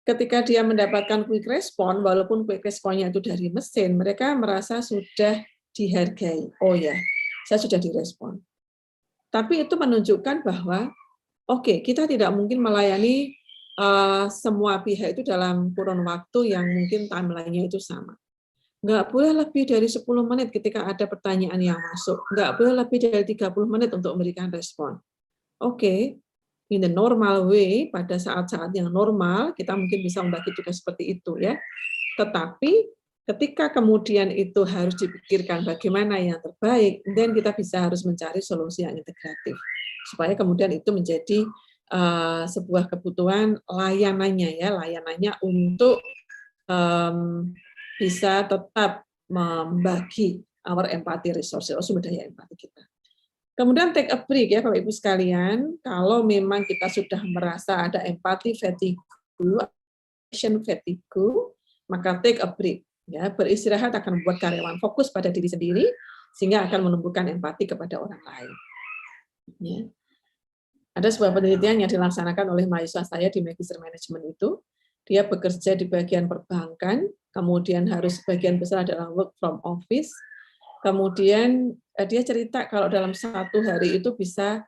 Speaker 8: ketika dia mendapatkan quick respon, walaupun quick responnya itu dari mesin, mereka merasa sudah dihargai. Oh ya, saya sudah direspon. Tapi itu menunjukkan bahwa oke, kita tidak mungkin melayani semua pihak itu dalam kurun waktu yang mungkin timeline-nya itu sama. Nggak boleh lebih dari 10 menit ketika ada pertanyaan yang masuk. Nggak boleh lebih dari 30 menit untuk memberikan respon. Oke, in the normal way, pada saat-saat yang normal, kita mungkin bisa membagi tugas seperti itu ya. Tetapi ketika kemudian itu harus dipikirkan bagaimana yang terbaik, dan kita harus mencari solusi yang integratif supaya kemudian itu menjadi sebuah kebutuhan layanannya untuk bisa tetap membagi our empathy resources, sumber daya empati kita. Kemudian take a break ya Bapak Ibu sekalian, kalau memang kita sudah merasa ada empathy fatigue, action fatigue, maka take a break. Ya, beristirahat akan membuat karyawan fokus pada diri sendiri sehingga akan menumbuhkan empati kepada orang lain. Ya. Ada sebuah penelitian yang dilaksanakan oleh mahasiswa saya di Magister Management itu. Dia bekerja di bagian perbankan, kemudian harus sebagian besar adalah work from office. Kemudian dia cerita kalau dalam satu hari itu bisa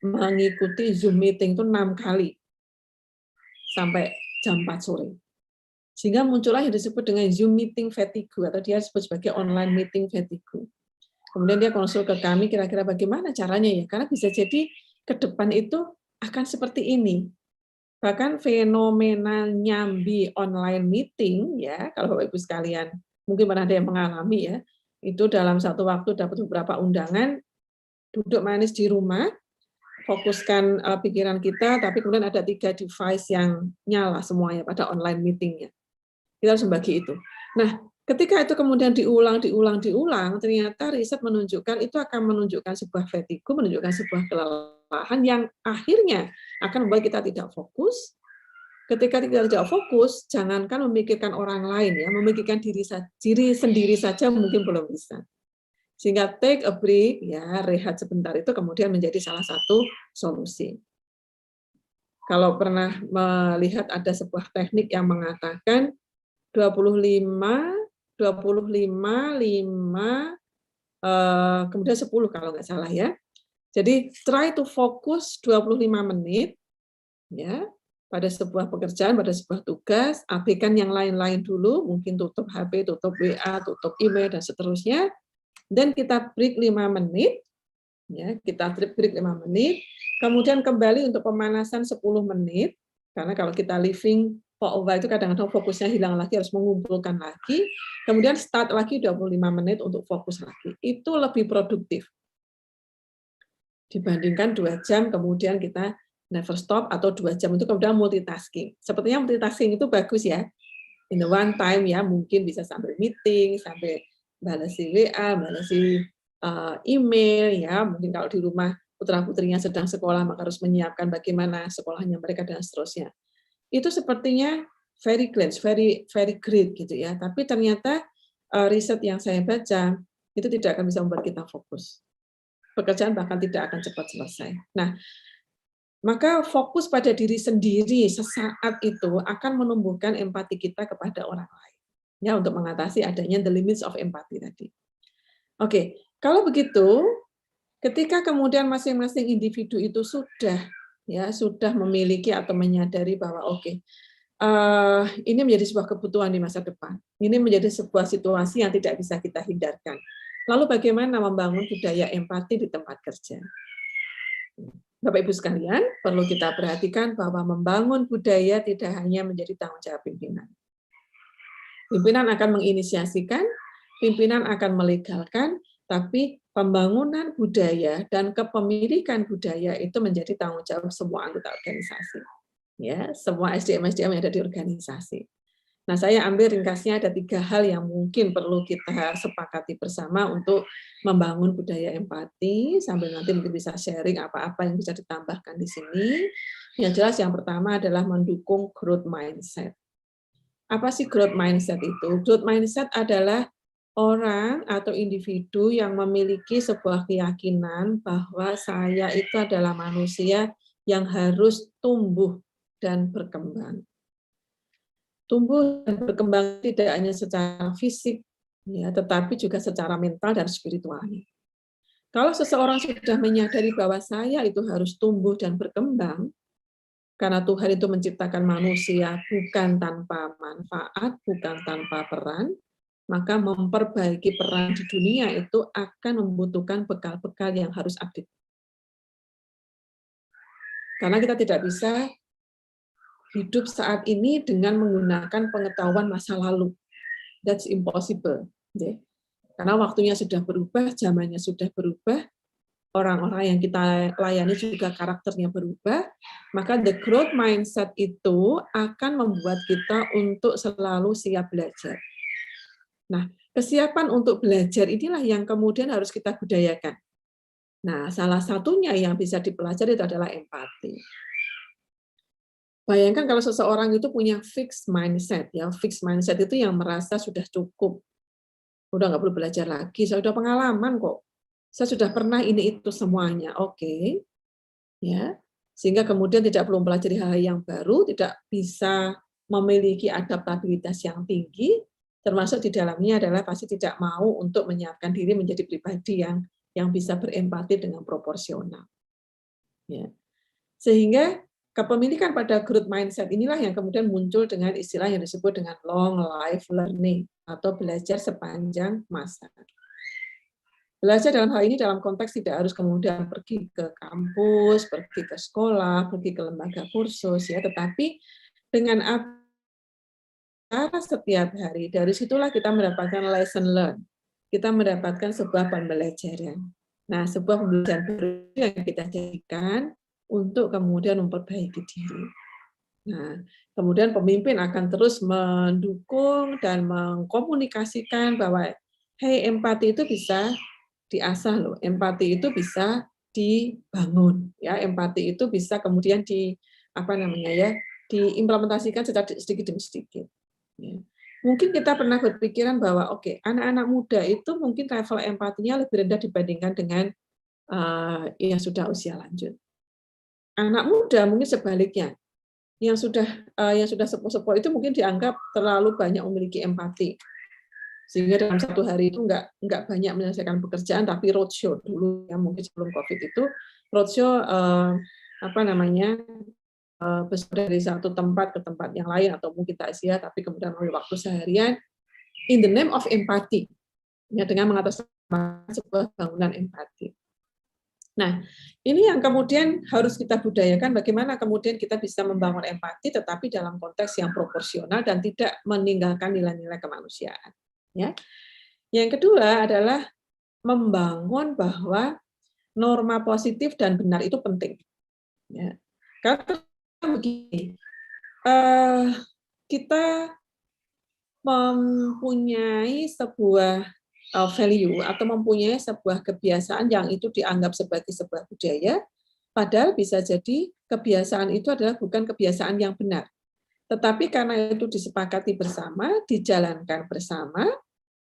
Speaker 8: mengikuti Zoom meeting itu 6 kali sampai jam 4 sore. Sehingga muncullah yang disebut dengan Zoom meeting fatigue, atau dia disebut sebagai online meeting fatigue. Kemudian dia konsul ke kami, kira-kira bagaimana caranya ya, karena bisa jadi ke depan itu akan seperti ini. Bahkan fenomena nyambi online meeting, ya, kalau Bapak Ibu sekalian, mungkin pernah ada yang mengalami ya, itu dalam satu waktu dapat beberapa undangan, duduk manis di rumah, fokuskan pikiran kita, tapi kemudian ada 3 device yang nyala semuanya pada online meetingnya. Kita harus membagi itu. Nah, ketika itu kemudian diulang, ternyata riset menunjukkan itu akan menunjukkan sebuah fatigue, menunjukkan sebuah kelelahan yang akhirnya akan membuat kita tidak fokus. Ketika kita tidak fokus, jangankan memikirkan orang lain, ya, memikirkan diri sendiri saja mungkin belum bisa. Sehingga take a break, ya, rehat sebentar itu kemudian menjadi salah satu solusi. Kalau pernah melihat ada sebuah teknik yang mengatakan 25, 5, kemudian 10 kalau nggak salah ya. Jadi try to focus 25 menit ya pada sebuah pekerjaan, pada sebuah tugas, abaikan yang lain-lain dulu, mungkin tutup HP, tutup WA, tutup email dan seterusnya. Dan kita break 5 menit. Ya, kita break 5 menit, kemudian kembali untuk pemanasan 10 menit. Karena kalau kita living itu kadang-kadang fokusnya hilang lagi, harus mengumpulkan lagi, kemudian start lagi 25 menit untuk fokus lagi. Itu lebih produktif dibandingkan 2 jam kemudian kita never stop, atau 2 jam itu kemudian multitasking. Sepertinya multitasking itu bagus ya, in the one time ya, mungkin bisa sambil meeting, sambil balasi WA, balasi email ya, mungkin kalau di rumah putra-putrinya sedang sekolah maka harus menyiapkan bagaimana sekolahnya mereka dan seterusnya. Itu sepertinya very great gitu ya. Tapi ternyata riset yang saya baca itu tidak akan bisa membuat kita fokus. Pekerjaan bahkan tidak akan cepat selesai. Nah, maka fokus pada diri sendiri sesaat itu akan menumbuhkan empati kita kepada orang lain. Ya, untuk mengatasi adanya the limits of empathy tadi. Oke, kalau begitu, ketika kemudian masing-masing individu itu sudah memiliki atau menyadari bahwa ini menjadi sebuah kebutuhan di masa depan. Ini menjadi sebuah situasi yang tidak bisa kita hindarkan. Lalu bagaimana membangun budaya empati di tempat kerja? Bapak Ibu sekalian, perlu kita perhatikan bahwa membangun budaya tidak hanya menjadi tanggung jawab pimpinan. Pimpinan akan menginisiasikan, pimpinan akan melegalkan, tapi pembangunan budaya dan kepemilikan budaya itu menjadi tanggung jawab semua anggota organisasi. Ya, semua SDM-SDM yang ada di organisasi. Nah, saya ambil ringkasnya ada 3 hal yang mungkin perlu kita sepakati bersama untuk membangun budaya empati, sambil nanti mungkin bisa sharing apa-apa yang bisa ditambahkan di sini. Yang jelas yang pertama adalah mendukung growth mindset. Apa sih growth mindset itu? Growth mindset adalah orang atau individu yang memiliki sebuah keyakinan bahwa saya itu adalah manusia yang harus tumbuh dan berkembang. Tumbuh dan berkembang tidak hanya secara fisik, ya, tetapi juga secara mental dan spiritualnya. Kalau seseorang sudah menyadari bahwa saya itu harus tumbuh dan berkembang, karena Tuhan itu menciptakan manusia bukan tanpa manfaat, bukan tanpa peran, maka memperbaiki peran di dunia itu akan membutuhkan bekal-bekal yang harus update. Karena kita tidak bisa hidup saat ini dengan menggunakan pengetahuan masa lalu. That's impossible. Karena waktunya sudah berubah, zamannya sudah berubah, orang-orang yang kita layani juga karakternya berubah, maka the growth mindset itu akan membuat kita untuk selalu siap belajar. Nah, kesiapan untuk belajar inilah yang kemudian harus kita budayakan. Nah, salah satunya yang bisa dipelajari itu adalah empati. Bayangkan kalau seseorang itu punya fixed mindset, ya, fixed mindset itu yang merasa sudah cukup, udah nggak perlu belajar lagi, saya udah pengalaman kok. saya sudah pernah ini itu semuanya, oke, ya, sehingga kemudian tidak perlu mempelajari hal yang baru, tidak bisa memiliki adaptabilitas yang tinggi, termasuk di dalamnya adalah pasti tidak mau untuk menyiapkan diri menjadi pribadi yang bisa berempati dengan proporsional. Ya. Sehingga kepemilikan pada growth mindset inilah yang kemudian muncul dengan istilah yang disebut dengan long life learning atau belajar sepanjang masa. Belajar dalam hal ini dalam konteks tidak harus kemudian pergi ke kampus, pergi ke sekolah, pergi ke lembaga kursus, ya, tetapi dengan apa setiap hari, dari situlah kita mendapatkan lesson learn, kita mendapatkan sebuah pembelajaran. Nah, sebuah pembelajaran baru yang kita jadikan untuk kemudian memperbaiki diri. Nah, kemudian pemimpin akan terus mendukung dan mengkomunikasikan bahwa, hey, empati itu bisa diasah loh, empati itu bisa dibangun, ya, empati itu bisa kemudian diimplementasikan secara sedikit demi sedikit. Ya. Mungkin kita pernah berpikiran bahwa oke, anak-anak muda itu mungkin level empatinya lebih rendah dibandingkan dengan yang sudah usia lanjut. Anak muda mungkin sebaliknya, yang sudah sepuh-sepuh itu mungkin dianggap terlalu banyak memiliki empati. Sehingga dalam satu hari itu nggak banyak menyelesaikan pekerjaan, tapi roadshow dulu, yang mungkin sebelum COVID itu roadshow dari satu tempat ke tempat yang lain atau mungkin takziah, tapi kemudian melalui waktu seharian in the name of empathy, ya, dengan mengatasnamakan sebuah bangunan empati. Nah, ini yang kemudian harus kita budayakan, bagaimana kemudian kita bisa membangun empati tetapi dalam konteks yang proporsional dan tidak meninggalkan nilai-nilai kemanusiaan. Ya. Yang kedua adalah membangun bahwa norma positif dan benar itu penting. Ya. Karena begini, kita mempunyai sebuah value atau mempunyai sebuah kebiasaan yang itu dianggap sebagai sebuah budaya, padahal bisa jadi kebiasaan itu adalah bukan kebiasaan yang benar. Tetapi karena itu disepakati bersama, dijalankan bersama,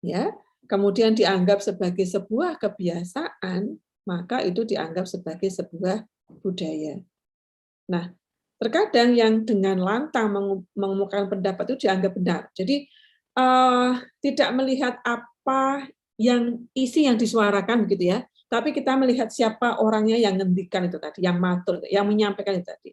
Speaker 8: ya, kemudian dianggap sebagai sebuah kebiasaan, maka itu dianggap sebagai sebuah budaya. Nah, terkadang yang dengan lantang mengemukakan pendapat itu dianggap benar. Jadi tidak melihat apa isi yang disuarakan begitu ya, tapi kita melihat siapa orangnya yang ngendikan itu tadi, yang matur, yang menyampaikan itu tadi.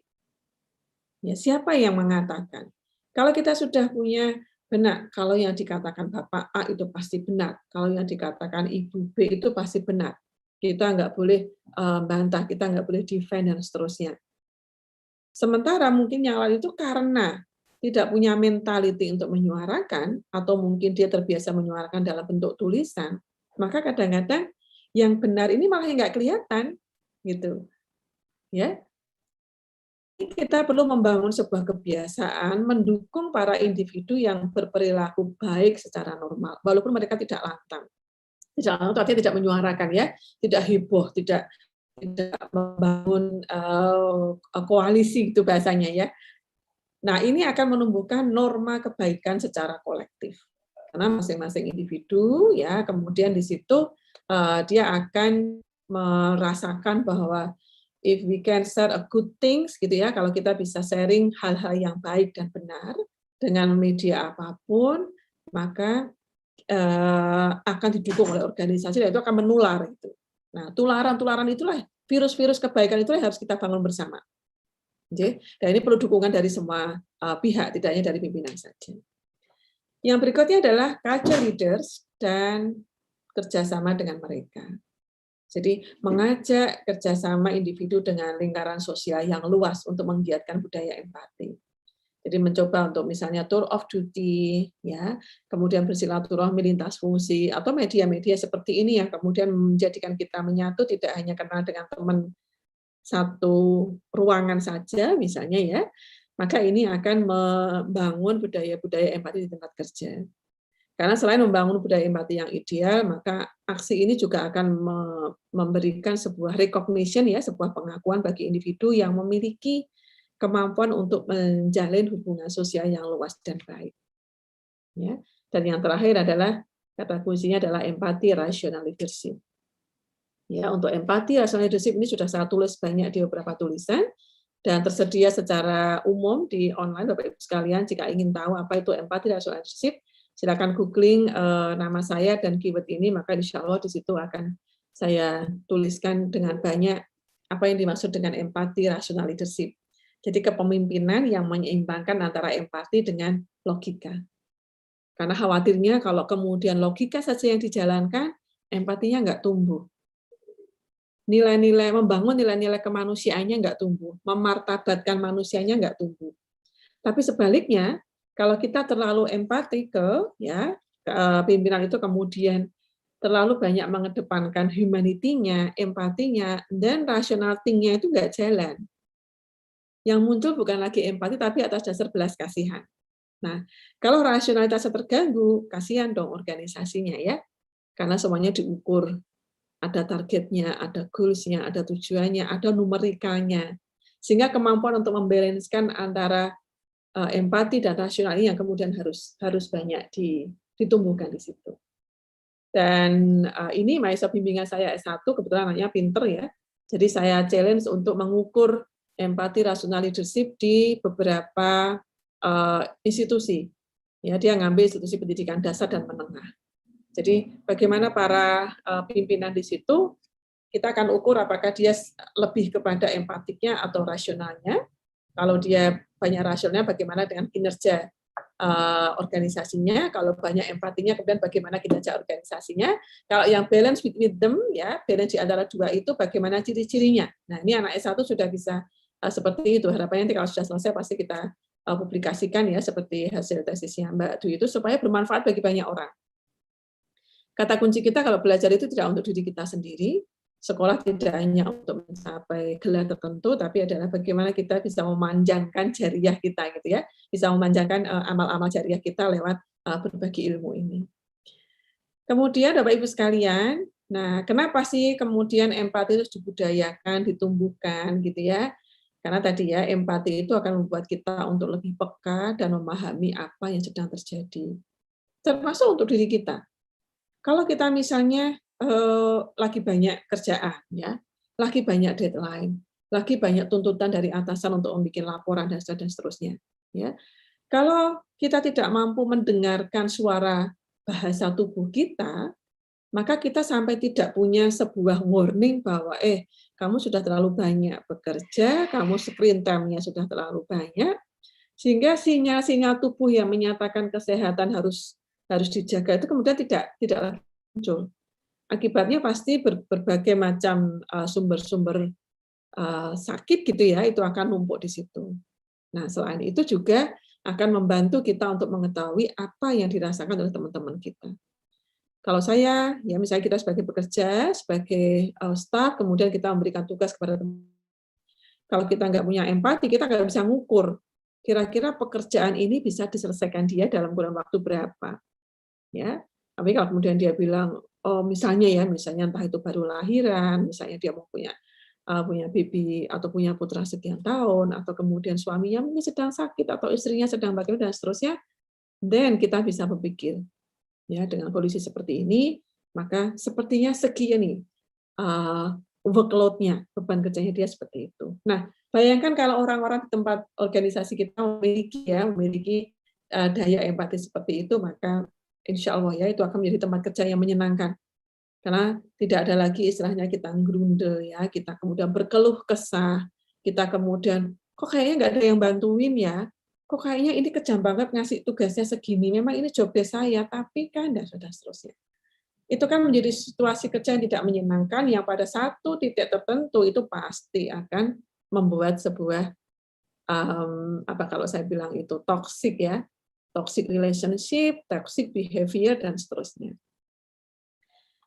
Speaker 8: Ya, siapa yang mengatakan? Kalau kita sudah punya benar, kalau yang dikatakan Bapak A itu pasti benar, kalau yang dikatakan Ibu B itu pasti benar. Kita nggak boleh bantah, kita nggak boleh defend dan seterusnya. Sementara mungkin yang lain itu karena tidak punya mentality untuk menyuarakan, atau mungkin dia terbiasa menyuarakan dalam bentuk tulisan, maka kadang-kadang yang benar ini malah nggak kelihatan, gitu. Ya. Kita perlu membangun sebuah kebiasaan mendukung para individu yang berperilaku baik secara normal, walaupun mereka tidak lantang. Tidak lantang artinya tidak menyuarakan, ya, tidak heboh, tidak membangun koalisi itu bahasanya, ya. Nah, ini akan menumbuhkan norma kebaikan secara kolektif. Karena masing-masing individu, ya, kemudian di situ dia akan merasakan bahwa if we can share a good things, gitu ya, kalau kita bisa sharing hal-hal yang baik dan benar dengan media apapun, maka akan didukung oleh organisasi dan itu akan menular. Itu. Nah, tularan-tularan itulah, virus-virus kebaikan itulah yang harus kita bangun bersama. Okay? Dan ini perlu dukungan dari semua pihak, tidak hanya dari pimpinan saja. Yang berikutnya adalah culture leaders dan kerjasama dengan mereka. Jadi mengajak kerjasama individu dengan lingkaran sosial yang luas untuk menggiatkan budaya empati. Jadi mencoba untuk misalnya tour of duty, ya, kemudian bersilaturahmi lintas fungsi, atau media-media seperti ini yang kemudian menjadikan kita menyatu tidak hanya kenal dengan teman satu ruangan saja, misalnya, ya, maka ini akan membangun budaya-budaya empati di tempat kerja. Karena selain membangun budaya empati yang ideal, maka aksi ini juga akan memberikan sebuah recognition, ya, sebuah pengakuan bagi individu yang memiliki kemampuan untuk menjalin hubungan sosial yang luas dan baik. Ya. Dan yang terakhir adalah, kata kuncinya adalah empati rational leadership. Ya, untuk empati, rational leadership ini sudah saya tulis banyak di beberapa tulisan dan tersedia secara umum di online, Bapak Ibu sekalian. Jika ingin tahu apa itu empati, rational leadership, silakan googling nama saya dan keyword ini, maka insya Allah di situ akan saya tuliskan dengan banyak apa yang dimaksud dengan empati, rational leadership. Jadi kepemimpinan yang menyeimbangkan antara empati dengan logika. Karena khawatirnya kalau kemudian logika saja yang dijalankan, empatinya nggak tumbuh. Nilai-nilai, membangun nilai-nilai kemanusiaannya nggak tumbuh, memartabatkan manusianya nggak tumbuh. Tapi sebaliknya, kalau kita terlalu empati ya pimpinan itu kemudian terlalu banyak mengedepankan humanity-nya, empatinya, dan rational think-nya itu nggak jalan. Yang muncul bukan lagi empati, tapi atas dasar belas kasihan. Nah, kalau rasionalitasnya terganggu, kasihan dong organisasinya ya, karena semuanya diukur. Ada targetnya, ada goals-nya, ada tujuannya, ada numerikalnya. Sehingga kemampuan untuk membalancekan antara empati dan rasional ini yang kemudian harus banyak ditumbuhkan di situ. Dan ini mahasiswa bimbingan saya S1, kebetulan anaknya pinter ya. Jadi saya challenge untuk mengukur empati rational leadership di beberapa institusi. Ya, dia ngambil institusi pendidikan dasar dan menengah. Jadi bagaimana para pimpinan di situ, kita akan ukur apakah dia lebih kepada empatiknya atau rasionalnya. Kalau dia banyak rasionalnya, bagaimana dengan kinerja organisasinya. Kalau banyak empatinya, kemudian bagaimana kinerja organisasinya. Kalau yang balance with them, ya balance di antara dua itu, bagaimana ciri-cirinya. Nah, ini anak S1 sudah bisa seperti itu. Harapannya nanti kalau sudah selesai pasti kita publikasikan ya seperti hasil tesisnya Mbak Dwi itu supaya bermanfaat bagi banyak orang. Kata kunci kita kalau belajar itu tidak untuk diri kita sendiri, sekolah tidak hanya untuk mencapai gelar tertentu, tapi adalah bagaimana kita bisa memanjangkan jariah kita, gitu ya, bisa memanjangkan amal-amal jariah kita lewat berbagi ilmu ini. Kemudian Bapak Ibu sekalian, nah kenapa sih kemudian empati itu dibudayakan, ditumbuhkan, gitu ya? Karena tadi ya empati itu akan membuat kita untuk lebih peka dan memahami apa yang sedang terjadi, termasuk untuk diri kita. Kalau kita misalnya lagi banyak kerjaan, ya, lagi banyak deadline, lagi banyak tuntutan dari atasan untuk membuat laporan dan seterusnya, ya. Kalau kita tidak mampu mendengarkan suara bahasa tubuh kita, maka kita sampai tidak punya sebuah warning bahwa kamu sudah terlalu banyak bekerja, kamu screen time-nya sudah terlalu banyak, sehingga sinyal-sinyal tubuh yang menyatakan kesehatan harus dijaga itu kemudian tidak lagi muncul. Akibatnya pasti berbagai macam sumber-sumber sakit gitu ya, itu akan numpuk di situ. Nah, selain itu juga akan membantu kita untuk mengetahui apa yang dirasakan oleh teman-teman kita. Kalau saya, ya misalnya kita sebagai pekerja, sebagai staf, kemudian kita memberikan tugas kepada teman. Kalau kita nggak punya empati, kita nggak bisa ngukur kira-kira pekerjaan ini bisa diselesaikan dia dalam kurun waktu berapa. Ya, tapi kalau kemudian dia bilang, oh misalnya entah itu baru lahiran, misalnya dia mau punya baby atau punya putra sekian tahun, atau kemudian suaminya mungkin sedang sakit atau istrinya sedang bagaimana dan seterusnya, then kita bisa berpikir, ya dengan kondisi seperti ini, maka sepertinya segi ini workload-nya, beban kerjanya dia seperti itu. Nah, bayangkan kalau orang-orang di tempat organisasi kita memiliki daya empati seperti itu, maka insya Allah ya itu akan menjadi tempat kerja yang menyenangkan. Karena tidak ada lagi istilahnya kita ngerundel ya, kita kemudian berkeluh kesah, kita kemudian kok kayaknya nggak ada yang bantuin ya, kok kayaknya ini kejam banget ngasih tugasnya segini, memang ini job desk saya, tapi kan dan seterusnya. Itu kan menjadi situasi kerja yang tidak menyenangkan, yang pada satu titik tertentu itu pasti akan membuat sebuah kalau saya bilang itu toxic ya, toxic relationship, toxic behavior, dan seterusnya.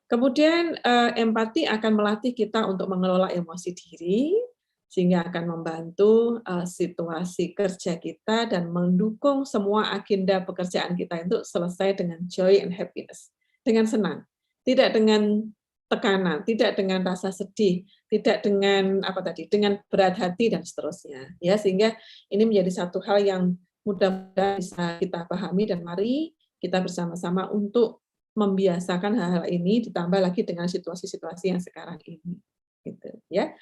Speaker 8: Kemudian empati akan melatih kita untuk mengelola emosi diri, sehingga akan membantu situasi kerja kita dan mendukung semua agenda pekerjaan kita itu selesai dengan joy and happiness, dengan senang, tidak dengan tekanan, tidak dengan rasa sedih, tidak dengan dengan berat hati dan seterusnya. Ya, sehingga ini menjadi satu hal yang mudah-mudahan bisa kita pahami dan mari kita bersama-sama untuk membiasakan hal-hal ini, ditambah lagi dengan situasi-situasi yang sekarang ini. Gitu, ya.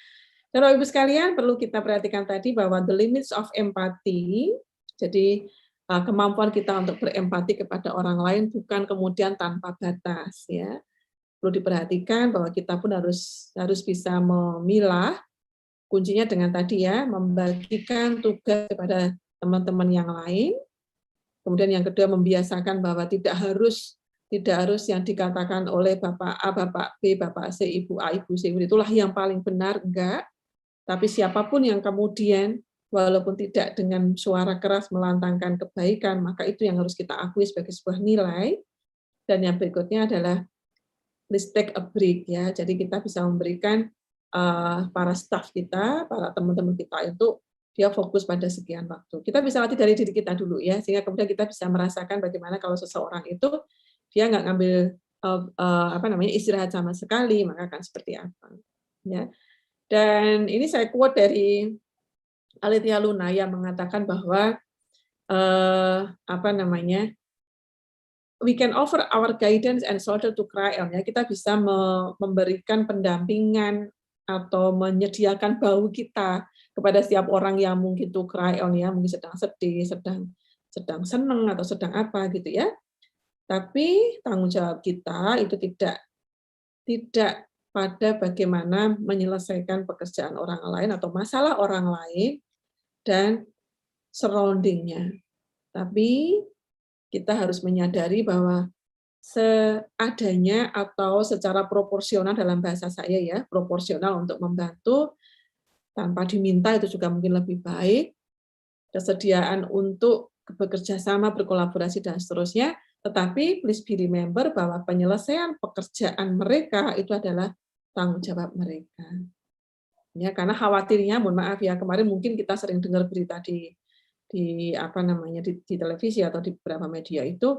Speaker 8: Dan Bapak Ibu sekalian, perlu kita perhatikan tadi bahwa the limits of empathy, jadi kemampuan kita untuk berempati kepada orang lain bukan kemudian tanpa batas, ya. Perlu diperhatikan bahwa kita pun harus bisa memilah, kuncinya dengan tadi ya, membagikan tugas kepada teman-teman yang lain. Kemudian yang kedua, membiasakan bahwa tidak harus yang dikatakan oleh Bapak A, Bapak B, Bapak C, Ibu A, Ibu C, itulah yang paling benar, enggak. Tapi siapapun yang kemudian, walaupun tidak dengan suara keras melantangkan kebaikan, maka itu yang harus kita akui sebagai sebuah nilai. Dan yang berikutnya adalah please take a break, ya. Jadi kita bisa memberikan para staf kita, para teman-teman kita itu dia fokus pada sekian waktu. Kita bisa latih dari diri kita dulu, ya, sehingga kemudian kita bisa merasakan bagaimana kalau seseorang itu dia nggak ngambil istirahat sama sekali, maka akan seperti apa, ya. Dan ini saya quote dari Alethea Luna yang mengatakan bahwa we can offer our guidance and shoulder to cry on, ya. Kita bisa memberikan pendampingan atau menyediakan bahu kita kepada setiap orang yang mungkin to cry on, ya, mungkin sedang sedih, sedang senang atau sedang apa gitu, ya. Tapi tanggung jawab kita itu tidak pada bagaimana menyelesaikan pekerjaan orang lain atau masalah orang lain dan surrounding-nya. Tapi kita harus menyadari bahwa seadanya atau secara proporsional, dalam bahasa saya ya, proporsional untuk membantu tanpa diminta itu juga mungkin lebih baik, kesediaan untuk bekerja sama, berkolaborasi dan seterusnya, tetapi please be remember bahwa penyelesaian pekerjaan mereka itu adalah tanggung jawab mereka. Ya, karena khawatirnya, mohon maaf ya, kemarin mungkin kita sering dengar berita di televisi atau di beberapa media itu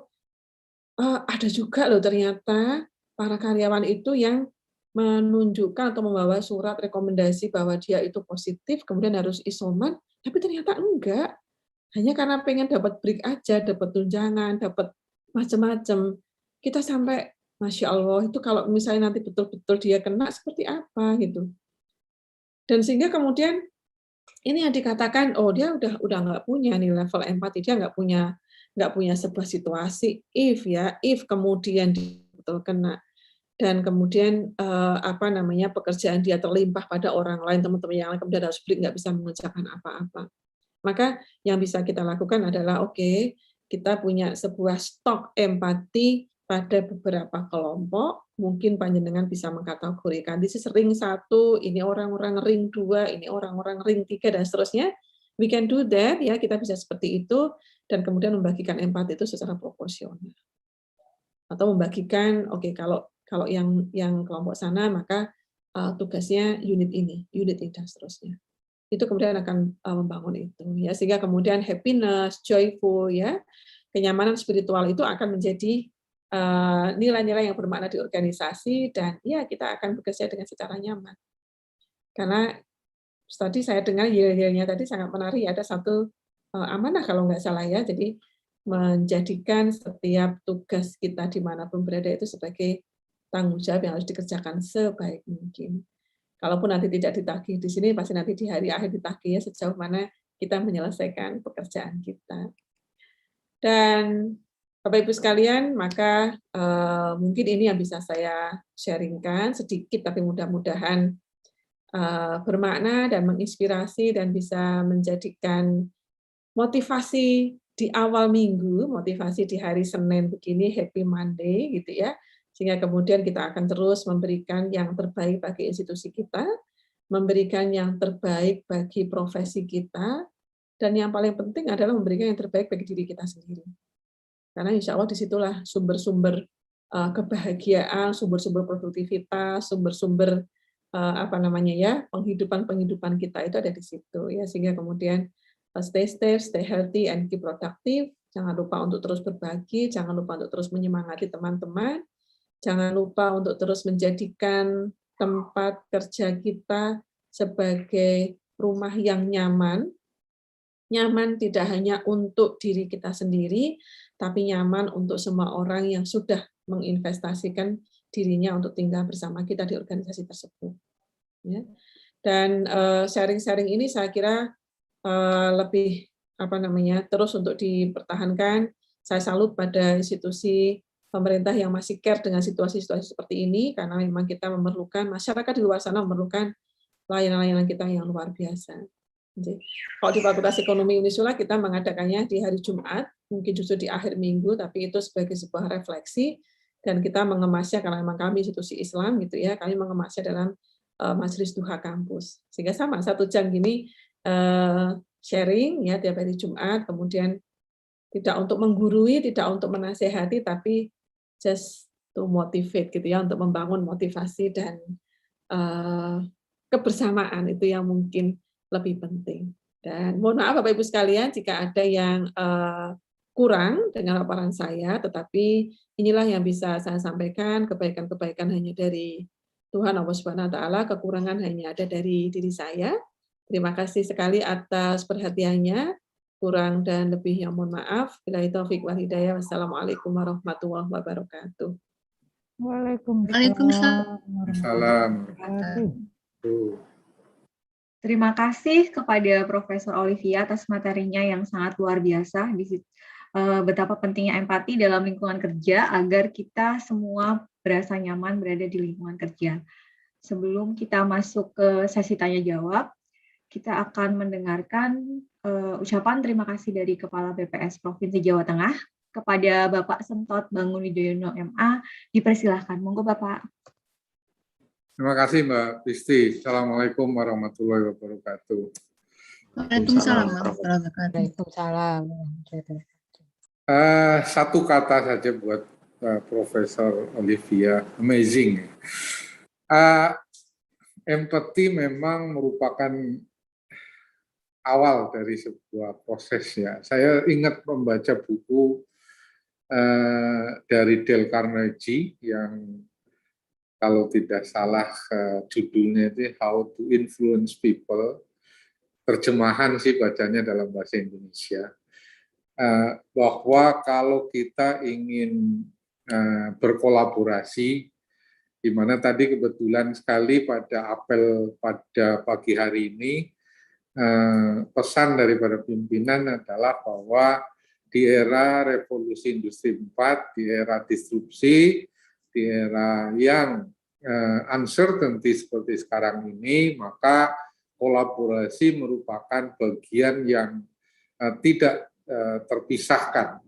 Speaker 8: ada juga loh ternyata para karyawan itu yang menunjukkan atau membawa surat rekomendasi bahwa dia itu positif, kemudian harus isoman, tapi ternyata enggak. Hanya karena pengen dapat break aja, dapat tunjangan, dapat macam-macam. Kita sampai, Masya Allah, itu kalau misalnya nanti betul-betul dia kena, seperti apa gitu. Dan sehingga kemudian ini yang dikatakan, oh dia udah nggak punya nih level empati, dia nggak punya sebuah situasi, if kemudian dia betul kena, dan kemudian pekerjaan dia terlimpah pada orang lain, teman-teman yang lain, kemudian harus break, nggak bisa mengerjakan apa-apa. Maka yang bisa kita lakukan adalah, oke, kita punya sebuah stok empati pada beberapa kelompok, mungkin panjenengan bisa mengkategorikan, this is ring 1, ini orang-orang ring 2, ini orang-orang ring 3, dan seterusnya. We can do that, ya, kita bisa seperti itu, dan kemudian membagikan empati itu secara proporsional. Atau membagikan, oke, kalau yang kelompok sana, maka tugasnya unit ini, dan seterusnya. Itu kemudian akan membangun itu, ya, sehingga kemudian happiness, joyful, ya, kenyamanan spiritual itu akan menjadi nilai-nilai yang bermakna di organisasi, dan ya kita akan bekerja dengan secara nyaman. Karena tadi saya dengar yel-yelnya tadi sangat menarik, ada satu amanah kalau nggak salah ya, jadi menjadikan setiap tugas kita dimanapun berada itu sebagai tanggung jawab yang harus dikerjakan sebaik mungkin. Kalaupun nanti tidak ditagih di sini, pasti nanti di hari akhir ditagih ya, sejauh mana kita menyelesaikan pekerjaan kita. Dan Bapak Ibu sekalian, maka mungkin ini yang bisa saya sharingkan sedikit, tapi mudah-mudahan bermakna dan menginspirasi dan bisa menjadikan motivasi di awal minggu, motivasi di hari Senin begini, Happy Monday gitu ya, sehingga kemudian kita akan terus memberikan yang terbaik bagi institusi kita, memberikan yang terbaik bagi profesi kita, dan yang paling penting adalah memberikan yang terbaik bagi diri kita sendiri. Karena insya Allah disitulah sumber-sumber kebahagiaan, sumber-sumber produktivitas, sumber-sumber penghidupan kita itu ada di situ, ya, sehingga kemudian stay safe, stay healthy, and keep productive. Jangan lupa untuk terus berbagi, jangan lupa untuk terus menyemangati teman-teman, jangan lupa untuk terus menjadikan tempat kerja kita sebagai rumah yang nyaman, Nyaman tidak hanya untuk diri kita sendiri, tapi nyaman untuk semua orang yang sudah menginvestasikan dirinya untuk tinggal bersama kita di organisasi tersebut. Ya. Dan sharing-sharing ini saya kira lebih terus untuk dipertahankan. Saya salut pada institusi pemerintah yang masih care dengan situasi-situasi seperti ini, karena memang kita memerlukan, masyarakat di luar sana memerlukan layanan-layanan kita yang luar biasa. Jadi, kalau di Fakultas Ekonomi Unisula kita mengadakannya di hari Jumat, mungkin justru di akhir minggu, tapi itu sebagai sebuah refleksi, dan kita mengemasnya, karena memang kami institusi Islam gitu ya, kami mengemasnya dalam majelis duha kampus. Sehingga sama 1 jam gini sharing ya tiap hari Jumat, kemudian tidak untuk menggurui, tidak untuk menasehati, tapi just to motivate gitu ya, untuk membangun motivasi dan kebersamaan itu yang mungkin lebih penting. Dan mohon maaf Bapak Ibu sekalian jika ada yang kurang dengan paparan saya, tetapi inilah yang bisa saya sampaikan, kebaikan-kebaikan hanya dari Tuhan Allah Subhanahu wa taala, kekurangan hanya ada dari diri saya. Terima kasih sekali atas perhatiannya. Kurang dan lebihnya mohon maaf. Billahi taufik wal hidayah. Wassalamualaikum warahmatullahi wabarakatuh.
Speaker 9: Waalaikumsalam.
Speaker 1: Terima kasih kepada Profesor Olivia atas materinya yang sangat luar biasa. Betapa pentingnya empati dalam lingkungan kerja agar kita semua berasa nyaman berada di lingkungan kerja. Sebelum kita masuk ke sesi tanya jawab, kita akan mendengarkan ucapan terima kasih dari Kepala BPS Provinsi Jawa Tengah kepada Bapak Sentot Bangun Widoyono MA. Dipersilahkan, monggo Bapak.
Speaker 10: Terima kasih Mbak Pisti. Assalamualaikum warahmatullahi wabarakatuh.
Speaker 9: Waalaikumsalam warahmatullahi wabarakatuh.
Speaker 10: Satu kata saja buat Profesor Olivia, amazing. Empati memang merupakan awal dari sebuah proses ya. Saya ingat membaca buku dari Dale Carnegie yang kalau tidak salah judulnya itu How to Influence People. Terjemahan sih bacanya dalam bahasa Indonesia. Bahwa kalau kita ingin berkolaborasi, di mana tadi kebetulan sekali pada apel pada pagi hari ini, pesan daripada pimpinan adalah bahwa di era revolusi industri 4, di era disrupsi, di era yang uncertainty seperti sekarang ini, maka kolaborasi merupakan bagian yang tidak terpisahkan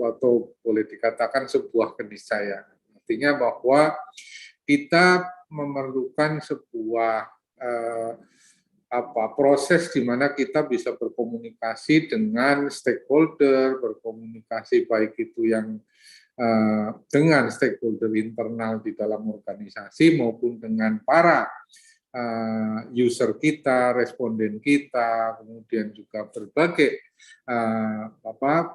Speaker 10: atau boleh dikatakan sebuah keniscayaan. Artinya bahwa kita memerlukan sebuah proses di mana kita bisa berkomunikasi dengan stakeholder, berkomunikasi baik itu yang dengan stakeholder internal di dalam organisasi maupun dengan para user kita, responden kita, kemudian juga berbagai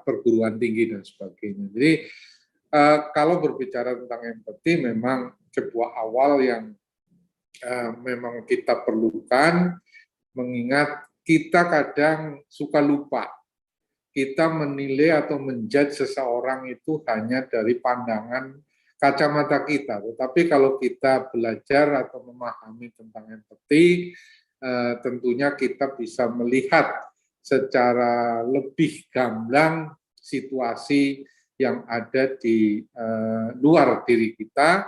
Speaker 10: perguruan tinggi dan sebagainya. Jadi kalau berbicara tentang empati memang sebuah awal yang memang kita perlukan, mengingat kita kadang suka lupa. Kita menilai atau menjudge seseorang itu hanya dari pandangan kacamata kita. Tetapi kalau kita belajar atau memahami tentang empati, tentunya kita bisa melihat secara lebih gamblang situasi yang ada di luar diri kita,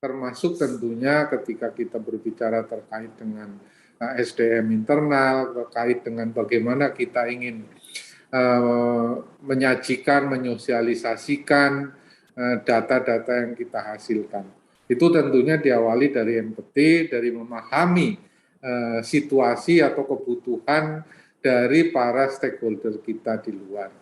Speaker 10: termasuk tentunya ketika kita berbicara terkait dengan SDM internal, terkait dengan bagaimana kita ingin menyajikan, menyosialisasikan data-data yang kita hasilkan. Itu tentunya diawali dari empati, dari memahami situasi atau kebutuhan dari para stakeholder kita di luar.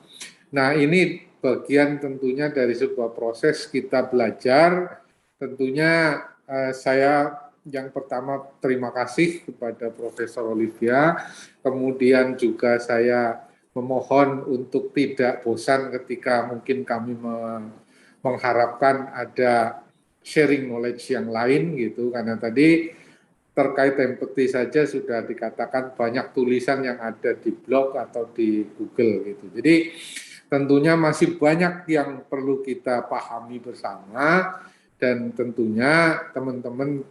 Speaker 10: Nah, ini bagian tentunya dari sebuah proses kita belajar. Tentunya saya yang pertama terima kasih kepada Profesor Olivia, kemudian juga saya memohon untuk tidak bosan ketika mungkin kami mengharapkan ada sharing knowledge yang lain gitu, karena tadi terkait empati saja sudah dikatakan banyak tulisan yang ada di blog atau di Google gitu. Jadi tentunya masih banyak yang perlu kita pahami bersama, dan tentunya teman-teman